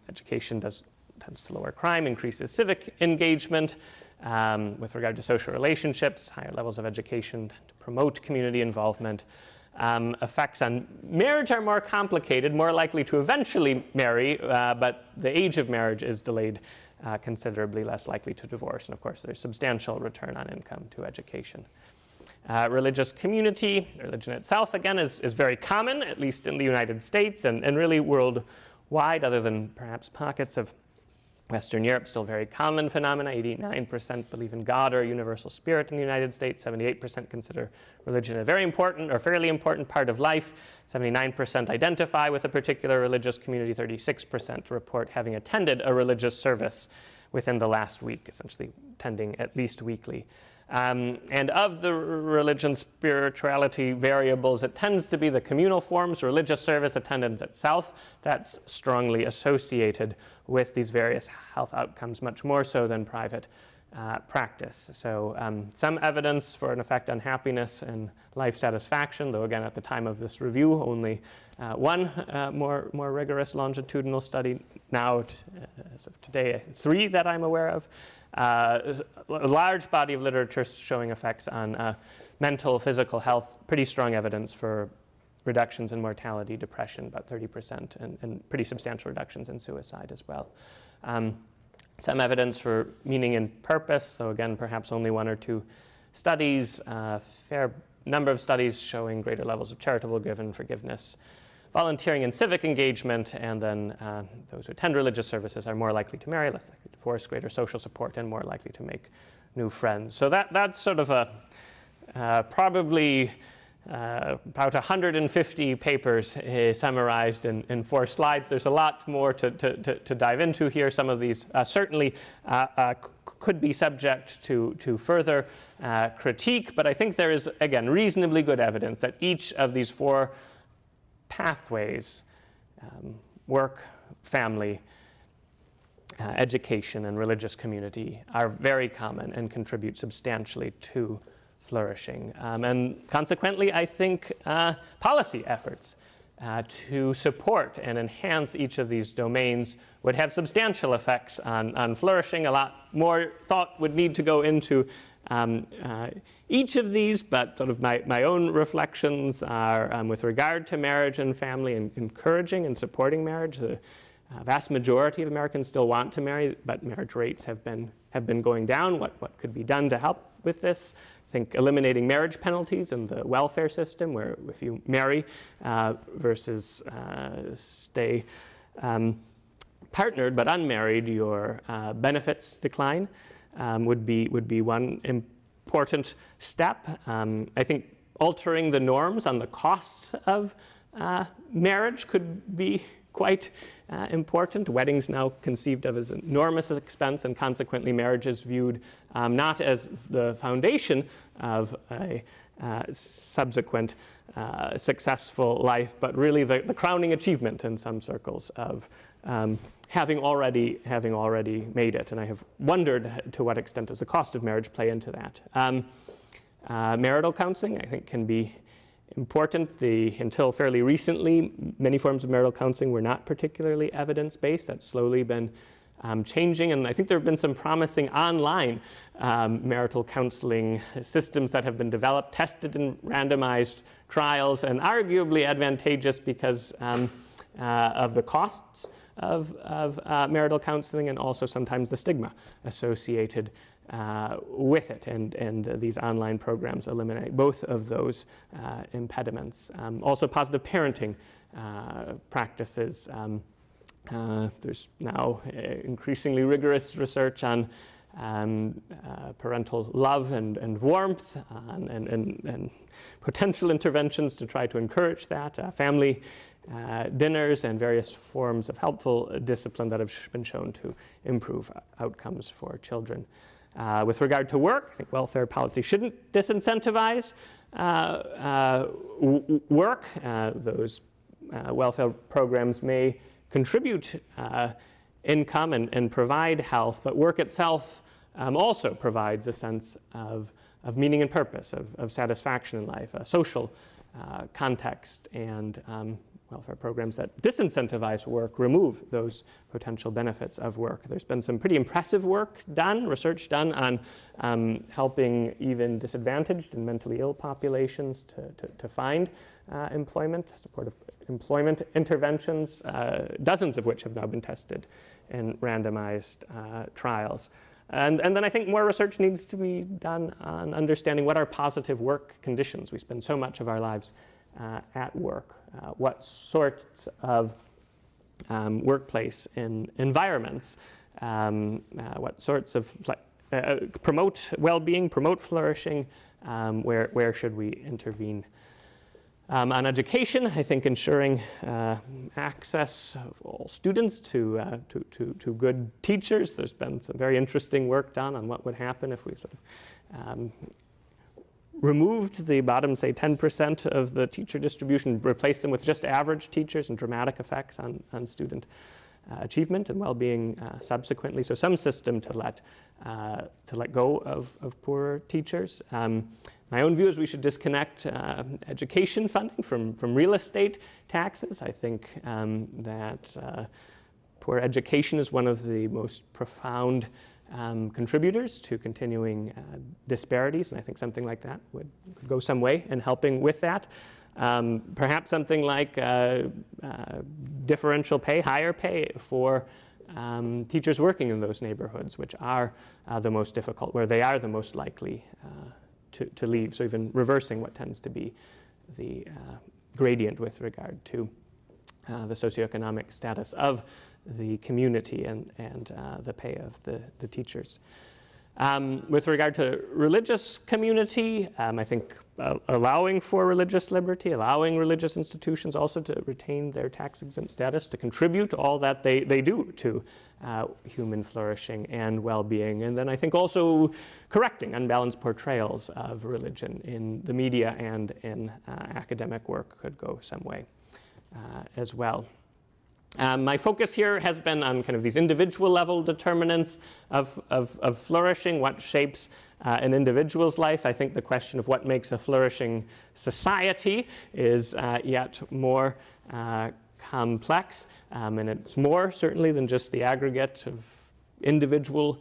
Education tends to lower crime, increases civic engagement. With regard to social relationships, higher levels of education to promote community involvement. Effects on marriage are more complicated, more likely to eventually marry, but the age of marriage is delayed, considerably less likely to divorce. And of course, there's substantial return on income to education. Religious community, religion itself, again, is very common, at least in the United States and really worldwide, other than perhaps pockets of Western Europe, still very common phenomena. 89% believe in God or a universal spirit in the United States. 78% consider religion a very important or fairly important part of life. 79% identify with a particular religious community. 36% report having attended a religious service within the last week, essentially attending at least weekly. And of the religion spirituality variables, it tends to be the communal forms, religious service attendance itself, that's strongly associated with these various health outcomes, much more so than private practice. So some evidence for an effect on happiness and life satisfaction, though again at the time of this review only one more rigorous longitudinal study, now as of today 3 that I'm aware of. A large body of literature showing effects on mental, physical health, pretty strong evidence for reductions in mortality, depression, about 30%, and pretty substantial reductions in suicide as well. Some evidence for meaning and purpose, so again, perhaps only 1 or 2 studies, fair number of studies showing greater levels of charitable giving, forgiveness, volunteering and civic engagement, and then those who attend religious services are more likely to marry, less likely to divorce, greater social support, and more likely to make new friends. So that's sort of a probably about 150 papers summarized in 4 slides. There's a lot more to dive into here. Some of these certainly could be subject to further critique, but I think there is, again, reasonably good evidence that each of these 4 pathways, work, family, education, and religious community, are very common and contribute substantially to flourishing. And consequently, I think policy efforts to support and enhance each of these domains would have substantial effects on flourishing. A lot more thought would need to go into each of these, but sort of my own reflections are with regard to marriage and family and encouraging and supporting marriage. The vast majority of Americans still want to marry, but marriage rates have been going down. What could be done to help with this? I think eliminating marriage penalties in the welfare system, where if you marry versus stay partnered but unmarried, your benefits decline, would be one important step. I think altering the norms on the costs of marriage could be quite important. Weddings now conceived of as an enormous expense, and consequently marriage is viewed not as the foundation of a subsequent successful life, but really the crowning achievement in some circles of having already made it. And I have wondered to what extent does the cost of marriage play into that. Marital counseling, I think, can be important. Until fairly recently, many forms of marital counseling were not particularly evidence-based. That's slowly been changing, and I think there have been some promising online marital counseling systems that have been developed, tested in randomized trials, and arguably advantageous because of the costs of marital counseling, and also sometimes the stigma associated with it, and these online programs eliminate both of those impediments. Also positive parenting practices. There's now increasingly rigorous research on parental love and warmth and potential interventions to try to encourage that. Family dinners and various forms of helpful discipline that have been shown to improve outcomes for children. With regard to work, I think welfare policy shouldn't disincentivize work. Those welfare programs may contribute income and provide health, but work itself also provides a sense of meaning and purpose, of satisfaction in life, a social context, and welfare programs that disincentivize work remove those potential benefits of work. There's been some pretty impressive research done on helping even disadvantaged and mentally ill populations to find employment, supportive employment interventions, dozens of which have now been tested in randomized trials. And then I think more research needs to be done on understanding what are positive work conditions. We spend so much of our lives at work. What sorts of workplace environments, what sorts of promote well-being, promote flourishing, where should we intervene? On education, I think ensuring access of all students to good teachers. There's been some very interesting work done on what would happen if we sort of removed the bottom, say, 10% of the teacher distribution, replaced them with just average teachers, and dramatic effects on student achievement and well-being subsequently. So some system to let go of poor teachers. My own view is we should disconnect education funding from real estate taxes. I think that poor education is one of the most profound contributors to continuing disparities, and I think something like that could go some way in helping with that. Perhaps something like differential pay, higher pay for teachers working in those neighborhoods, which are the most difficult, where they are the most likely to leave. So even reversing what tends to be the gradient with regard to the socioeconomic status of the community and the pay of the teachers. With regard to religious community, I think allowing for religious liberty, allowing religious institutions also to retain their tax-exempt status, to contribute all that they do to human flourishing and well-being. And then I think also correcting unbalanced portrayals of religion in the media and in academic work could go some way as well. My focus here has been on kind of these individual level determinants of flourishing, what shapes an individual's life. I think the question of what makes a flourishing society is yet more complex, and it's more certainly than just the aggregate of individual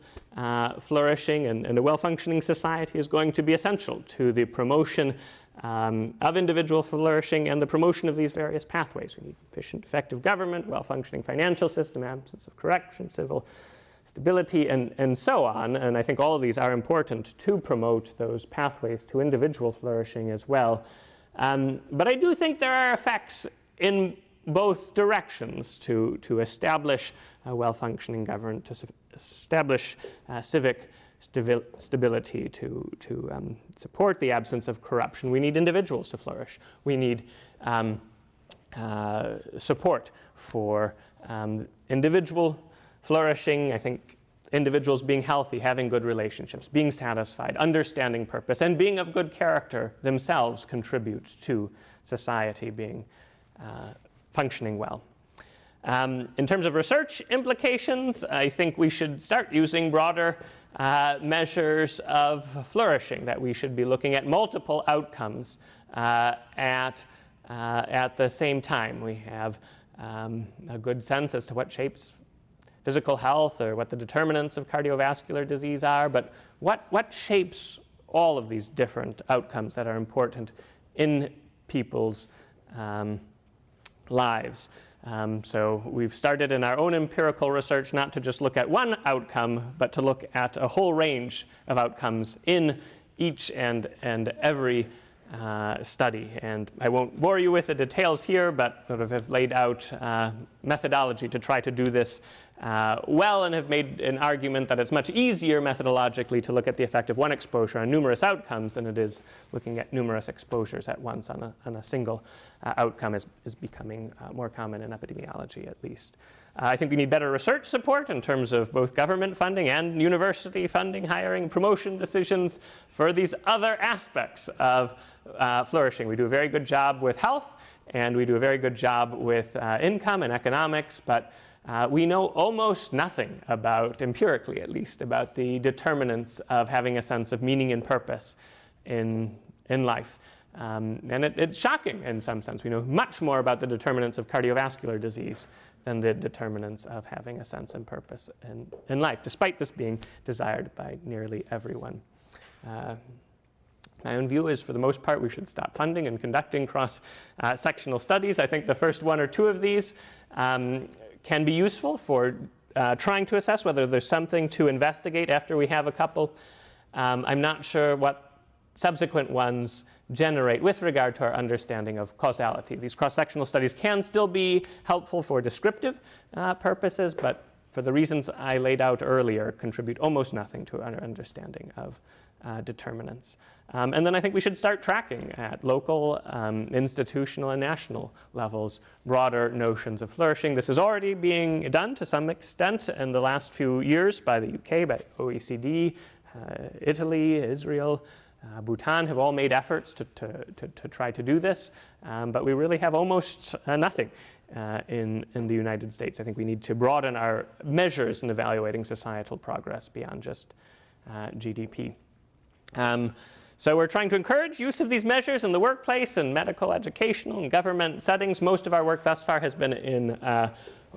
flourishing, and a well-functioning society is going to be essential to the promotion of individual flourishing and the promotion of these various pathways. We need efficient, effective government, well-functioning financial system, absence of corruption, civil stability, and so on. And I think all of these are important to promote those pathways to individual flourishing as well. But I do think there are effects in both directions to establish a well-functioning government, to establish civic stability to support the absence of corruption. We need individuals to flourish. We need support for individual flourishing. I think individuals being healthy, having good relationships, being satisfied, understanding purpose, and being of good character themselves contribute to society being functioning well. In terms of research implications, I think we should start using broader measures of flourishing, that we should be looking at multiple outcomes at the same time. We have a good sense as to what shapes physical health or what the determinants of cardiovascular disease are, but what shapes all of these different outcomes that are important in people's lives? So we've started in our own empirical research not to just look at one outcome, but to look at a whole range of outcomes in each and every study. And I won't bore you with the details here, but sort of have laid out methodology to try to do this well, and have made an argument that it's much easier methodologically to look at the effect of one exposure on numerous outcomes than it is looking at numerous exposures at once on a single outcome is becoming more common in epidemiology, at least. I think we need better research support in terms of both government funding and university funding, hiring, promotion decisions for these other aspects of flourishing. We do a very good job with health, and we do a very good job with income and economics, but we know almost nothing about, empirically at least, about the determinants of having a sense of meaning and purpose in life. And it's shocking in some sense. We know much more about the determinants of cardiovascular disease than the determinants of having a sense and purpose in life, despite this being desired by nearly everyone. My own view is, for the most part, we should stop funding and conducting cross-sectional studies. I think the first one or two of these can be useful for trying to assess whether there's something to investigate after we have a couple. I'm not sure what subsequent ones generate with regard to our understanding of causality. These cross-sectional studies can still be helpful for descriptive purposes, but for the reasons I laid out earlier, contribute almost nothing to our understanding of determinants. And then I think we should start tracking at local, institutional, and national levels broader notions of flourishing. This is already being done to some extent in the last few years by the UK, by OECD, Italy, Israel, Bhutan have all made efforts to try to do this, but we really have almost nothing in the United States. I think we need to broaden our measures in evaluating societal progress beyond just GDP. So we're trying to encourage use of these measures in the workplace and medical, educational, and government settings. Most of our work thus far has been in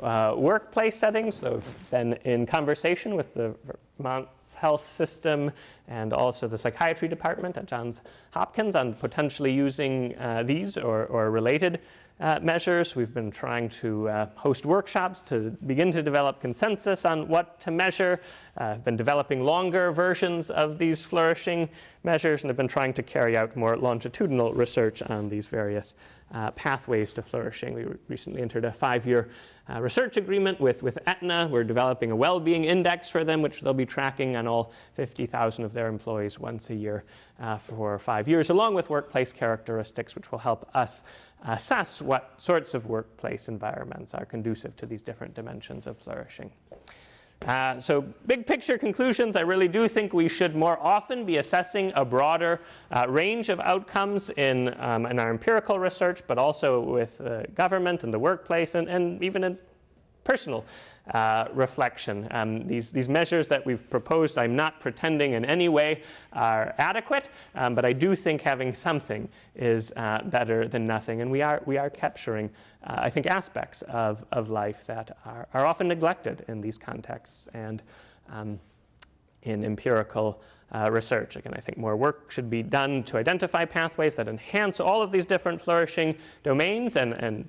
workplace settings, so we've been in conversation with the Vermont health system and also the psychiatry department at Johns Hopkins on potentially using these or related measures. We've been trying to host workshops to begin to develop consensus on what to measure. I've been developing longer versions of these flourishing measures, and have been trying to carry out more longitudinal research on these various pathways to flourishing. We recently entered a 5-year research agreement with Aetna. We're developing a well-being index for them, which they'll be tracking on all 50,000 of their employees once a year for 5 years, along with workplace characteristics, which will help us assess what sorts of workplace environments are conducive to these different dimensions of flourishing. So big picture conclusions, I really do think we should more often be assessing a broader range of outcomes in our empirical research, but also with government and the workplace, and even in personal reflection. These measures that we've proposed, I'm not pretending in any way are adequate, but I do think having something is better than nothing. And we are capturing, I think, aspects of life that are often neglected in these contexts and in empirical research. Again, I think more work should be done to identify pathways that enhance all of these different flourishing domains, and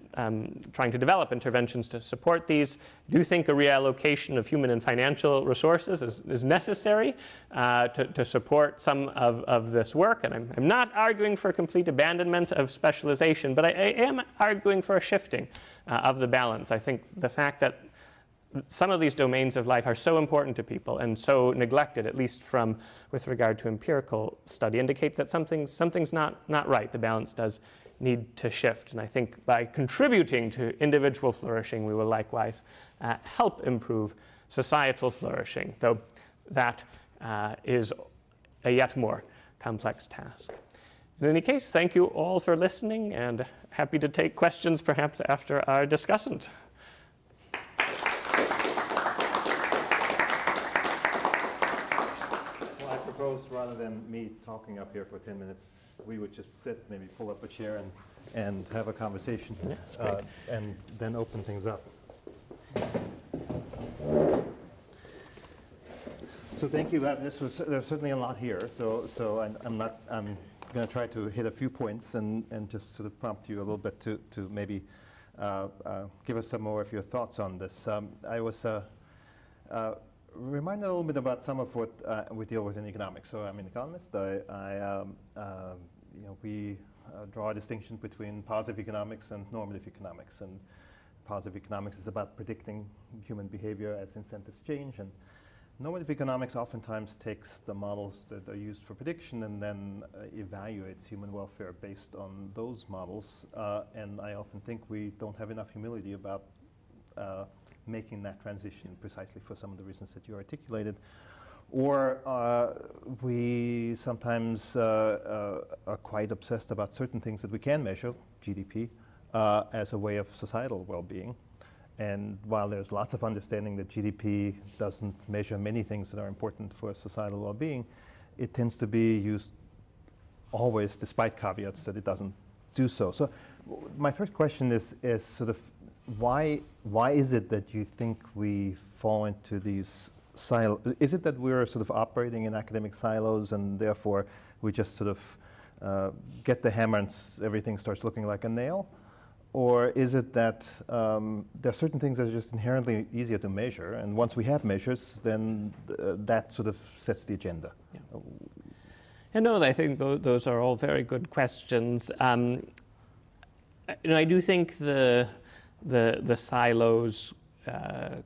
trying to develop interventions to support these. I do think a reallocation of human and financial resources is necessary to support some of this work. And I'm not arguing for complete abandonment of specialization, but I am arguing for a shifting of the balance. I think the fact that some of these domains of life are so important to people and so neglected, at least with regard to empirical study, indicates that something's not right. The balance does need to shift. And I think by contributing to individual flourishing, we will likewise help improve societal flourishing, though that is a yet more complex task. In any case, thank you all for listening, and happy to take questions perhaps after our discussant. Well, I propose rather than me talking up here for 10 minutes, we would just sit, maybe pull up a chair and have a conversation, and then open things up. So thank you. There's certainly a lot here. So I'm going to try to hit a few points and just sort of prompt you a little bit to maybe give us some more of your thoughts on this. I was reminded a little bit about some of what we deal with in economics. So I'm an economist. We draw a distinction between positive economics and normative economics. And positive economics is about predicting human behavior as incentives change, and normative economics oftentimes takes the models that are used for prediction and then evaluates human welfare based on those models. And I often think we don't have enough humility about making that transition precisely for some of the reasons that you articulated. Or we sometimes are quite obsessed about certain things that we can measure, GDP, as a way of societal well-being. And while there's lots of understanding that GDP doesn't measure many things that are important for societal well-being, it tends to be used always, despite caveats that it doesn't do so. So my first question is sort of why is it that you think we fall into these silos? Is it that we're sort of operating in academic silos and therefore we just sort of get the hammer and everything starts looking like a nail? Or is it that there are certain things that are just inherently easier to measure, and once we have measures, then that sort of sets the agenda? Yeah. And no, I think those are all very good questions. I do think the silos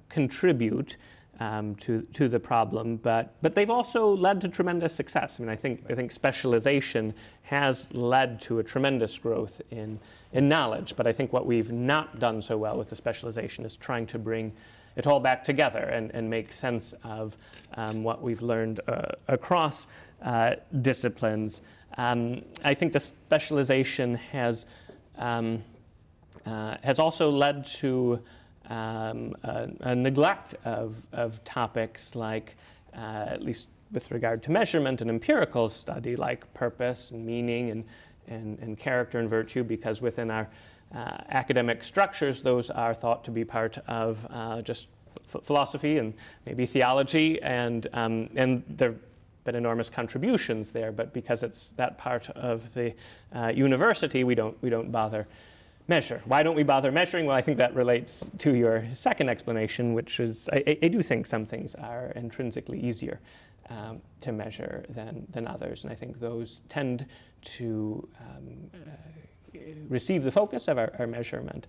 contribute to the problem, but they've also led to tremendous success. I think specialization has led to a tremendous growth in knowledge, but I think what we've not done so well with the specialization is trying to bring it all back together and make sense of what we've learned across disciplines. I think the specialization has also led to a neglect of topics like, at least with regard to measurement and empirical study, like purpose and meaning and character and virtue, because within our academic structures, those are thought to be part of just philosophy and maybe theology, and there have been enormous contributions there, but because it's that part of the university, we don't bother measure. Why don't we bother measuring? Well, I think that relates to your second explanation, which is I do think some things are intrinsically easier to measure than others, and I think those tend to receive the focus of our measurement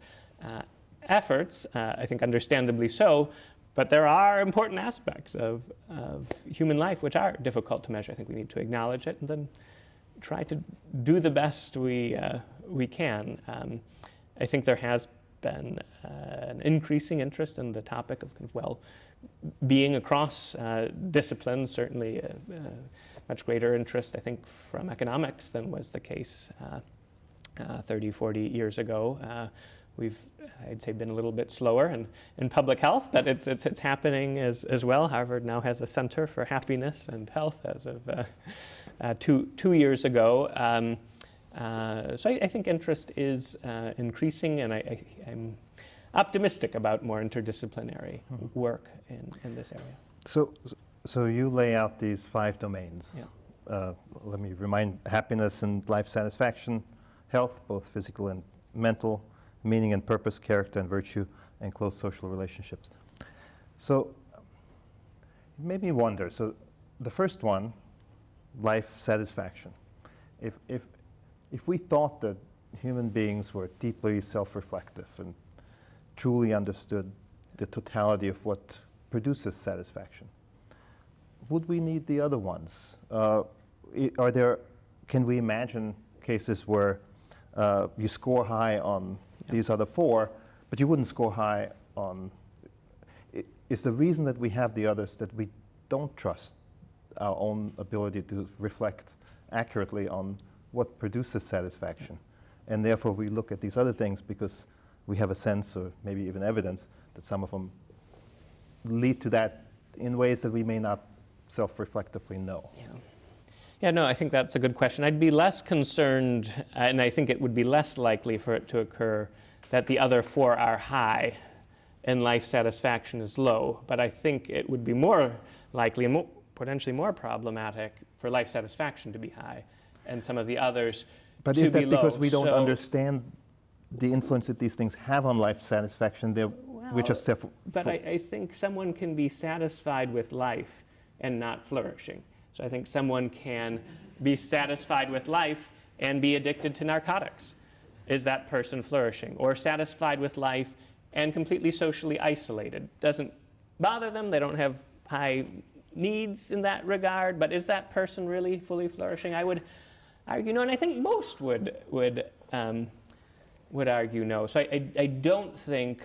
efforts, I think understandably so, but there are important aspects of human life which are difficult to measure. I think we need to acknowledge it and then try to do the best we can. I think there has been an increasing interest in the topic of well-being across disciplines, certainly much greater interest, I think, from economics than was the case 30, 40 years ago. We've, I'd say, been a little bit slower in public health, but it's happening as well. Harvard now has a Center for Happiness and Health as of 2 years ago. So I think interest is increasing, and I'm optimistic about more interdisciplinary work in this area. So you lay out these 5 domains. Yeah. Let me remind: happiness and life satisfaction, health, both physical and mental, meaning and purpose, character and virtue, and close social relationships. So it made me wonder. So the first one, life satisfaction. If we thought that human beings were deeply self-reflective and truly understood the totality of what produces satisfaction. Would we need the other ones? Can we imagine cases where you score high on these other four, but you wouldn't score high on? Is the reason that we have the others that we don't trust our own ability to reflect accurately on what produces satisfaction? And therefore we look at these other things because we have a sense, or maybe even evidence, that some of them lead to that in ways that we may not self-reflectively know. Yeah, no, I think that's a good question. I'd be less concerned, and I think it would be less likely for it to occur that the other four are high and life satisfaction is low. But I think it would be more likely and potentially more problematic for life satisfaction to be high and some of the others but to be low. But is that because we don't understand the influence that these things have on life satisfaction? Which are but I think someone can be satisfied with life and not flourishing. So I think someone can be satisfied with life and be addicted to narcotics. Is that person flourishing? Or satisfied with life and completely socially isolated? Doesn't bother them, they don't have high needs in that regard, but is that person really fully flourishing? I would argue no, and I think most would argue no. So I don't think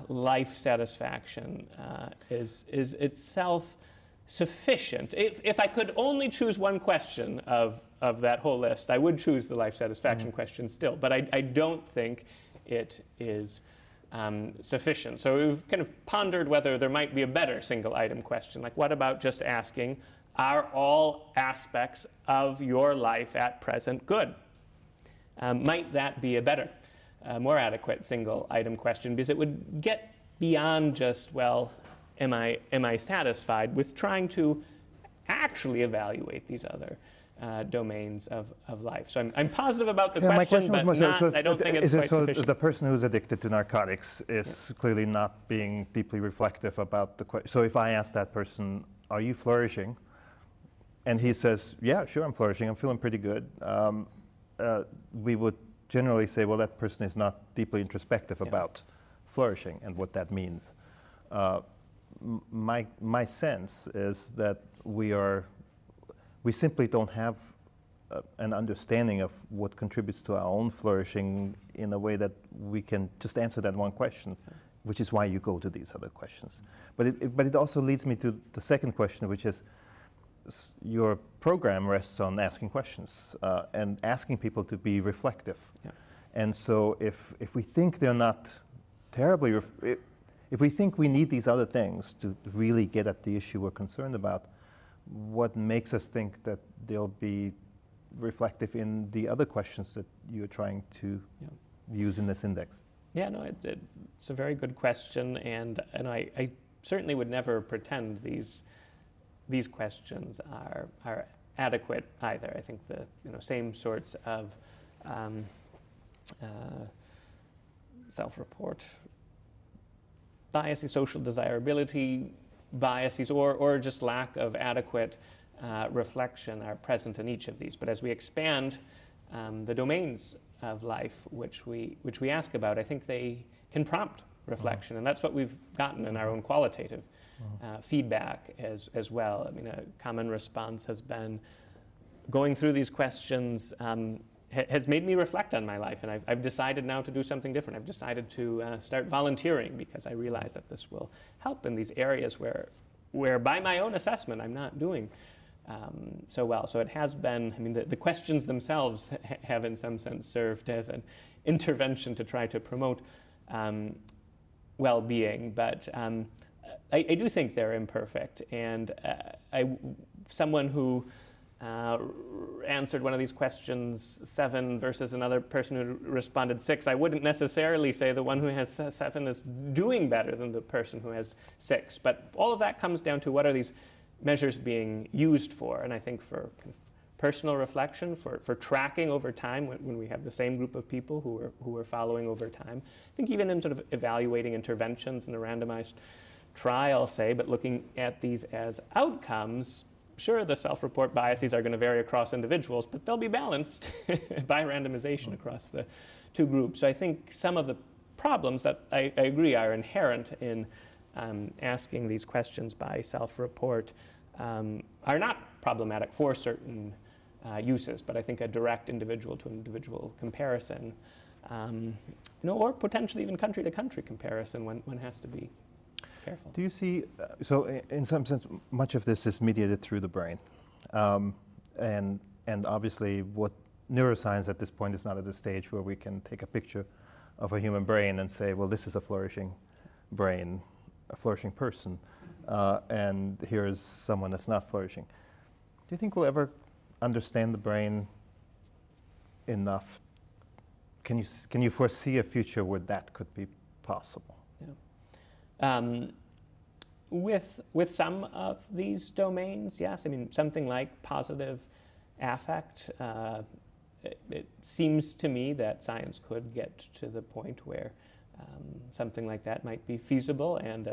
life satisfaction is itself sufficient. If I could only choose one question of that whole list, I would choose the life satisfaction question still, but I don't think it is sufficient. So we've kind of pondered whether there might be a better single item question, like what about just asking, are all aspects of your life at present good? Might that be a better, more adequate single item question, because it would get beyond just, well, am I satisfied, with trying to actually evaluate these other domains of life. So I'm positive about the question, but I don't think it's quite sufficient. The person who's addicted to narcotics is clearly not being deeply reflective about the question. So if I ask that person, are you flourishing? And he says, yeah, sure, I'm flourishing. I'm feeling pretty good. We would generally say, well, that person is not deeply introspective about flourishing and what that means. My sense is that we simply don't have an understanding of what contributes to our own flourishing in a way that we can just answer that one question, which is why you go to these other questions. But it also leads me to the second question, which is your program rests on asking questions and asking people to be reflective. Yeah. And so if we think they're not terribly, if we think we need these other things to really get at the issue we're concerned about, what makes us think that they'll be reflective in the other questions that you're trying to use in this index? Yeah, no, it's a very good question, and I certainly would never pretend these questions are adequate either. I think the same sorts of self-report biases, social desirability biases, or just lack of adequate reflection are present in each of these. But as we expand the domains of life which we ask about, I think they can prompt reflection, and that's what we've gotten in our own qualitative feedback as well. I mean, a common response has been going through these questions has made me reflect on my life, and I've decided now to do something different. I've decided to start volunteering because I realize that this will help in these areas where by my own assessment I'm not doing so well. So it has been, I mean, the questions themselves have in some sense served as an intervention to try to promote well-being, but I do think they're imperfect, and someone who answered one of these questions 7 versus another person who responded 6, I wouldn't necessarily say the one who has 7 is doing better than the person who has 6. But all of that comes down to what are these measures being used for. And I think for personal reflection, for tracking over time when we have the same group of people who are following over time. I think even in sort of evaluating interventions in a randomized trial, say, but looking at these as outcomes, sure, the self-report biases are going to vary across individuals, but they'll be balanced by randomization across the two groups. So I think some of the problems that I agree are inherent in asking these questions by self-report are not problematic for certain uses, but I think a direct individual-to-individual comparison, or potentially even country-to-country comparison, one has to be careful. Do you see, so in some sense, much of this is mediated through the brain. And obviously what neuroscience at this point is not at the stage where we can take a picture of a human brain and say, well, this is a flourishing brain, a flourishing person, and here's someone that's not flourishing. Do you think we'll ever understand the brain enough? Can you foresee a future where that could be possible? Yeah. With some of these domains, yes. I mean, something like positive affect, it seems to me that science could get to the point where something like that might be feasible and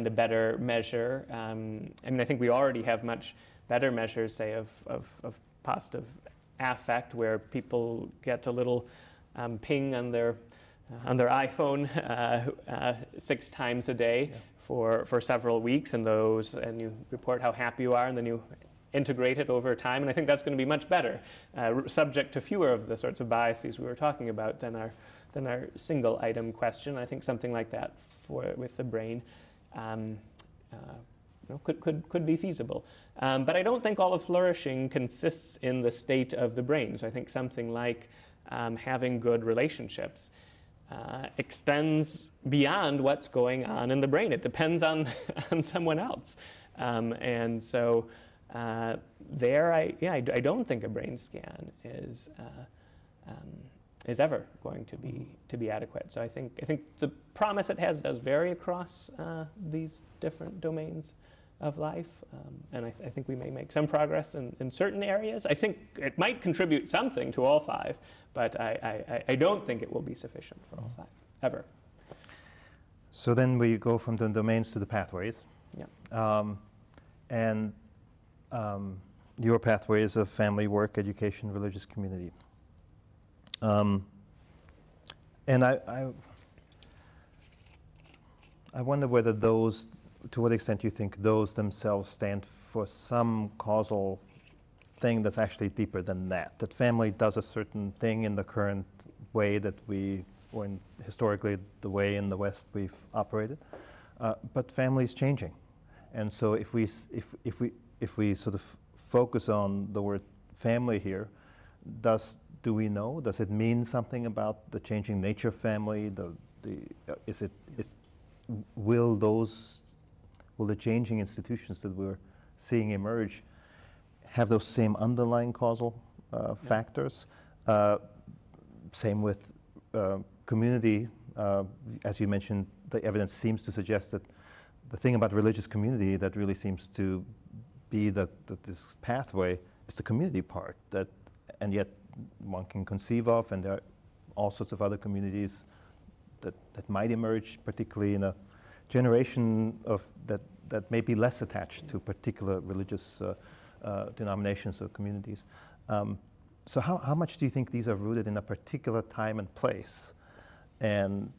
a better measure. I mean, I think we already have much better measures, say, of positive affect, where people get a little ping on their iPhone 6 times a day for several weeks, and you report how happy you are, and then you integrate it over time, and I think that's going to be much better, subject to fewer of the sorts of biases we were talking about than our single item question. I think something like that with the brain could be feasible. But I don't think all of flourishing consists in the state of the brain. So I think something like having good relationships extends beyond what's going on in the brain. It depends on someone else. And so there, I don't think a brain scan is ever going to be adequate. So I think the promise it has does vary across these different domains of life, and I think we may make some progress in certain areas. I think it might contribute something to all 5, but I don't think it will be sufficient for all 5 ever. So then we go from the domains to the pathways. Yeah. And your pathways of family, work, education, religious community. And I wonder whether those, to what extent you think those themselves stand for some causal thing that's actually deeper than that. That family does a certain thing in the current way that or historically the way in the West we've operated, but family is changing. And so if we sort of focus on the word family here, do we know? Does it mean something about the changing nature of family? Will the changing institutions that we're seeing emerge have those same underlying causal factors? Same with community. As you mentioned, the evidence seems to suggest that the thing about religious community that really seems to be that this pathway is the community part, and yet one can conceive of, and there are all sorts of other communities that might emerge, particularly in a generation that may be less attached to particular religious denominations or communities. So how much do you think these are rooted in a particular time and place, and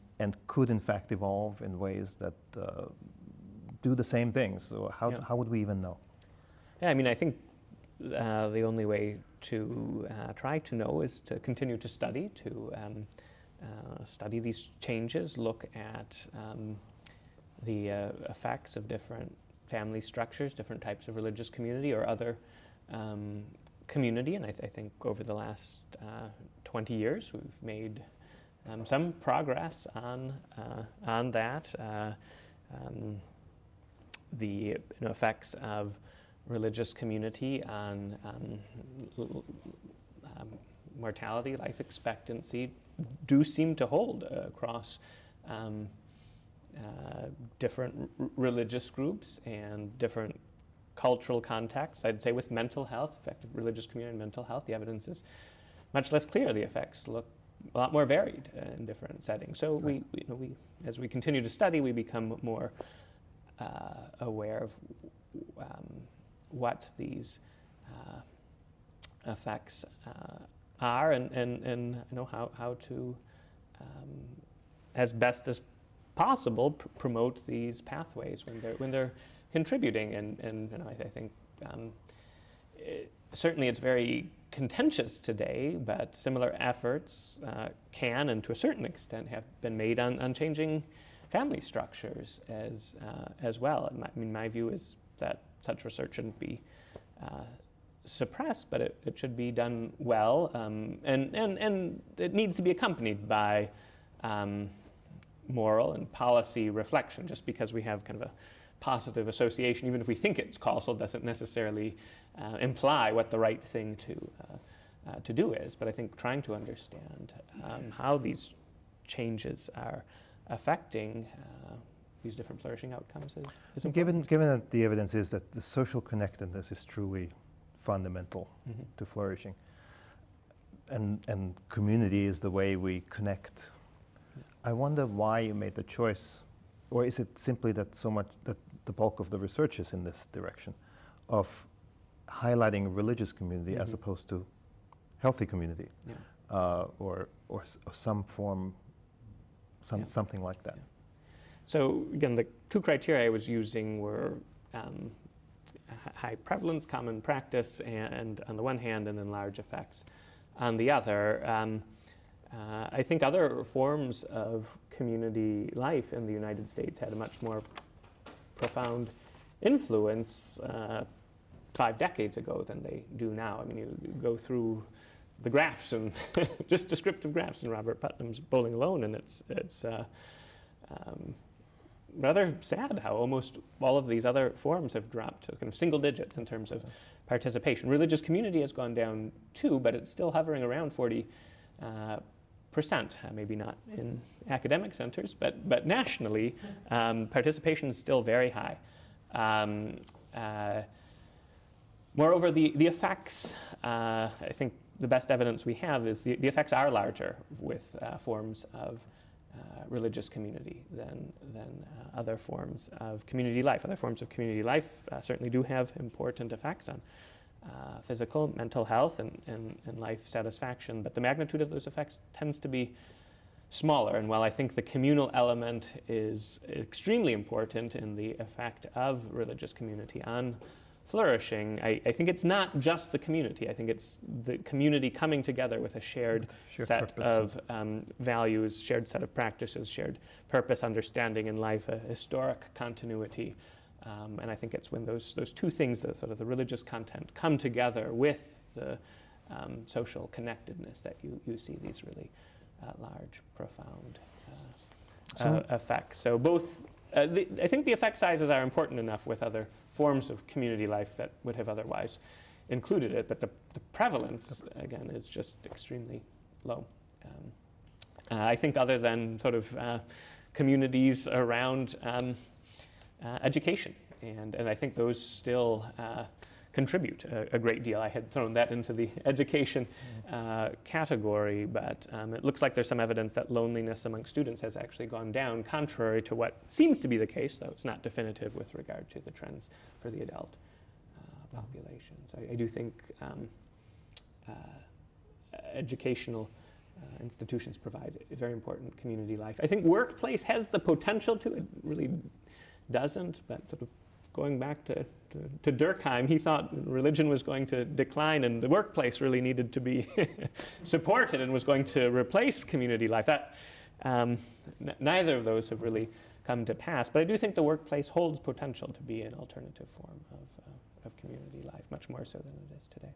could in fact evolve in ways that do the same things? So how would we even know? Yeah, I mean, I think the only way to try to know is to continue to study, study these changes, look at the effects of different family structures, different types of religious community or other community. And I think over the last 20 years, we've made some progress on that. The effects of religious community on mortality, life expectancy, do seem to hold across different religious groups and different cultural contexts. I'd say with mental health, effective religious community and mental health, the evidence is much less clear. The effects look a lot more varied in different settings. So we as we continue to study, we become more aware of what these effects are, and how to as best as possible, promote these pathways when they're contributing. And you know, I think certainly it's very contentious today, but similar efforts can, and to a certain extent, have been made on changing family structures as well. And my view is that such research shouldn't be suppressed, but it should be done well, and it needs to be accompanied by moral and policy reflection. Just because we have kind of a positive association, even if we think it's causal, doesn't necessarily imply what the right thing to do is. But I think trying to understand how these changes are affecting these different flourishing outcomes is important. Given that the evidence is that the social connectedness is truly fundamental to flourishing, and community is the way we connect, I wonder why you made the choice, or is it simply that that the bulk of the research is in this direction of highlighting religious community as opposed to healthy community, or some form, something like that. So again, the two criteria I was using were high prevalence, common practice, and on the one hand, and then large effects on the other. I think other forms of community life in the United States had a much more profound influence 5 decades ago than they do now. I mean, you go through the graphs and just descriptive graphs in Robert Putnam's Bowling Alone, and it's rather sad how almost all of these other forms have dropped to kind of single digits in terms of participation. Religious community has gone down too, but it's still hovering around 40%. Maybe not in academic centers, but nationally, participation is still very high. Moreover, the effects, I think the best evidence we have is the effects are larger with forms of religious community than other forms of community life. Other forms of community life certainly do have important effects on physical, mental health, and life satisfaction, but the magnitude of those effects tends to be smaller. And while I think the communal element is extremely important in the effect of religious community on flourishing, I think it's not just the community. I think it's the community coming together with a shared set of values, shared set of practices, shared purpose, understanding in life, a historic continuity. And I think it's when those two things, the sort of the religious content, come together with the social connectedness that you see these really large, profound effects. So both, I think the effect sizes are important enough with other forms of community life that would have otherwise included it, but the prevalence, again, is just extremely low. I think other than sort of communities around education, and I think those still contribute a great deal. I had thrown that into the education category, but it looks like there's some evidence that loneliness among students has actually gone down, contrary to what seems to be the case, though it's not definitive with regard to the trends for the adult population. So I do think educational institutions provide a very important community life. I think workplace has the potential to, it really doesn't, but sort of going back to Durkheim, he thought religion was going to decline and the workplace really needed to be supported and was going to replace community life. That, neither of those have really come to pass, but I do think the workplace holds potential to be an alternative form of community life, much more so than it is today.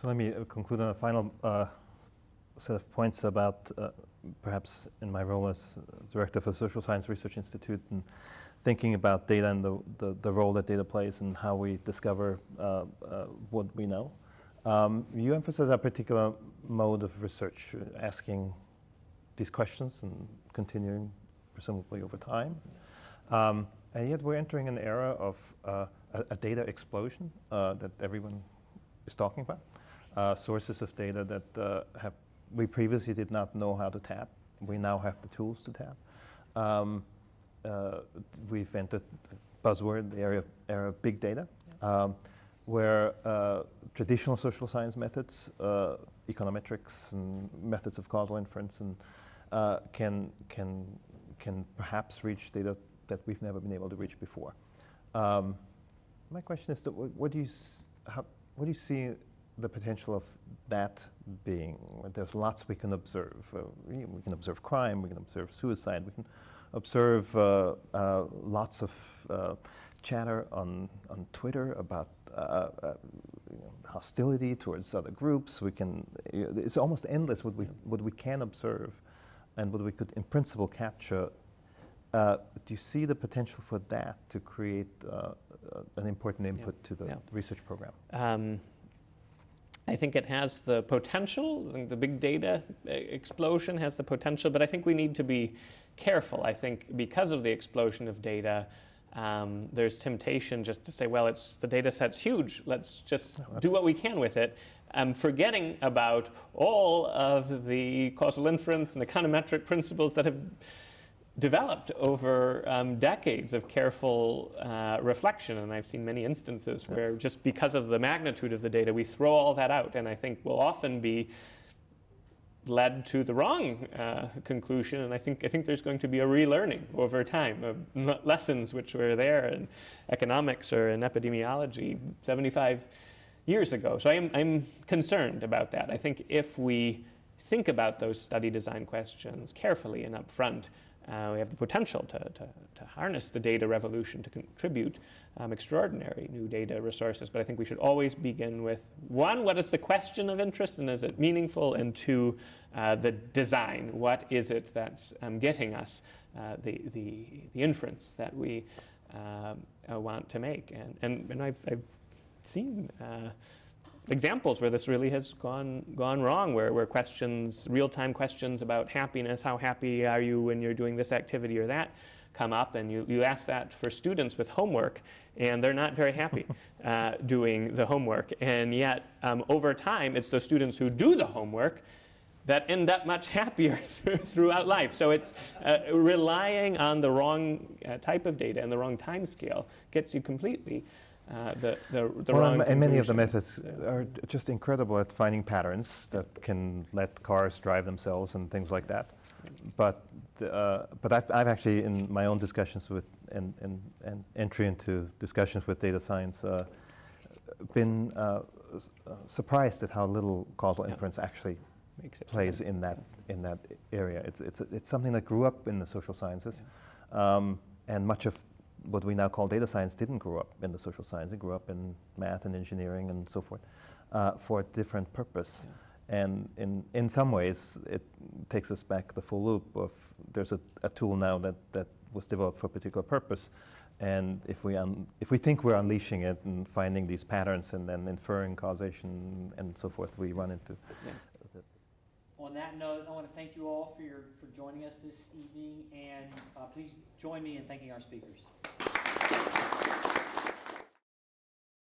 So let me conclude on a final set of points about perhaps in my role as director for the Social Science Research Institute and thinking about data and the role that data plays and how we discover what we know. You emphasize a particular mode of research, asking these questions and continuing presumably over time. And yet we're entering an era of a data explosion that everyone is talking about. Sources of data that we previously did not know how to tap. We now have the tools to tap. We've entered the buzzword, the area of big data, where traditional social science methods, econometrics and methods of causal inference and can perhaps reach data that we've never been able to reach before. My question is, what do you see the potential of that being? There's lots we can observe. We can observe crime, we can observe suicide, we can observe lots of chatter on Twitter about hostility towards other groups. We can, it's almost endless what we can observe and what we could in principle capture. Do you see the potential for that to create an important input to the research program? I think it has the potential. I think the big data explosion has the potential, but I think we need to be careful. I think because of the explosion of data, there's temptation just to say, well, the data set's huge. Let's just do what we can with it. Forgetting about all of the causal inference and econometric principles that have developed over decades of careful reflection. And I've seen many instances where just because of the magnitude of the data, we throw all that out. And I think we'll often be led to the wrong conclusion. And I think there's going to be a relearning over time of lessons which were there in economics or in epidemiology 75 years ago. So I'm concerned about that. I think if we think about those study design questions carefully and upfront, we have the potential to harness the data revolution to contribute extraordinary new data resources. But I think we should always begin with, one, what is the question of interest and is it meaningful? And two, the design. What is it that's getting us the inference that we want to make? And I've seen examples where this really has gone wrong, where questions, real-time questions about happiness, how happy are you when you're doing this activity or that, come up, and you ask that for students with homework, and they're not very happy doing the homework. And yet, over time, it's those students who do the homework that end up much happier throughout life. So it's relying on the wrong type of data and the wrong time scale gets you completely the wrong and many of the conclusion. methods are just incredible at finding patterns that can let cars drive themselves and things like that. But I've actually, in my own discussions with and entry into discussions with data science, been surprised at how little causal inference actually plays in that area. It's something that grew up in the social sciences, and much of what we now call data science didn't grow up in the social science. It grew up in math and engineering and so forth for a different purpose. And in some ways, it takes us back the full loop of there's a tool now that was developed for a particular purpose. And if we think we're unleashing it and finding these patterns and then inferring causation and so forth, we run into. On that note, I want to thank you all for joining us this evening, and please join me in thanking our speakers.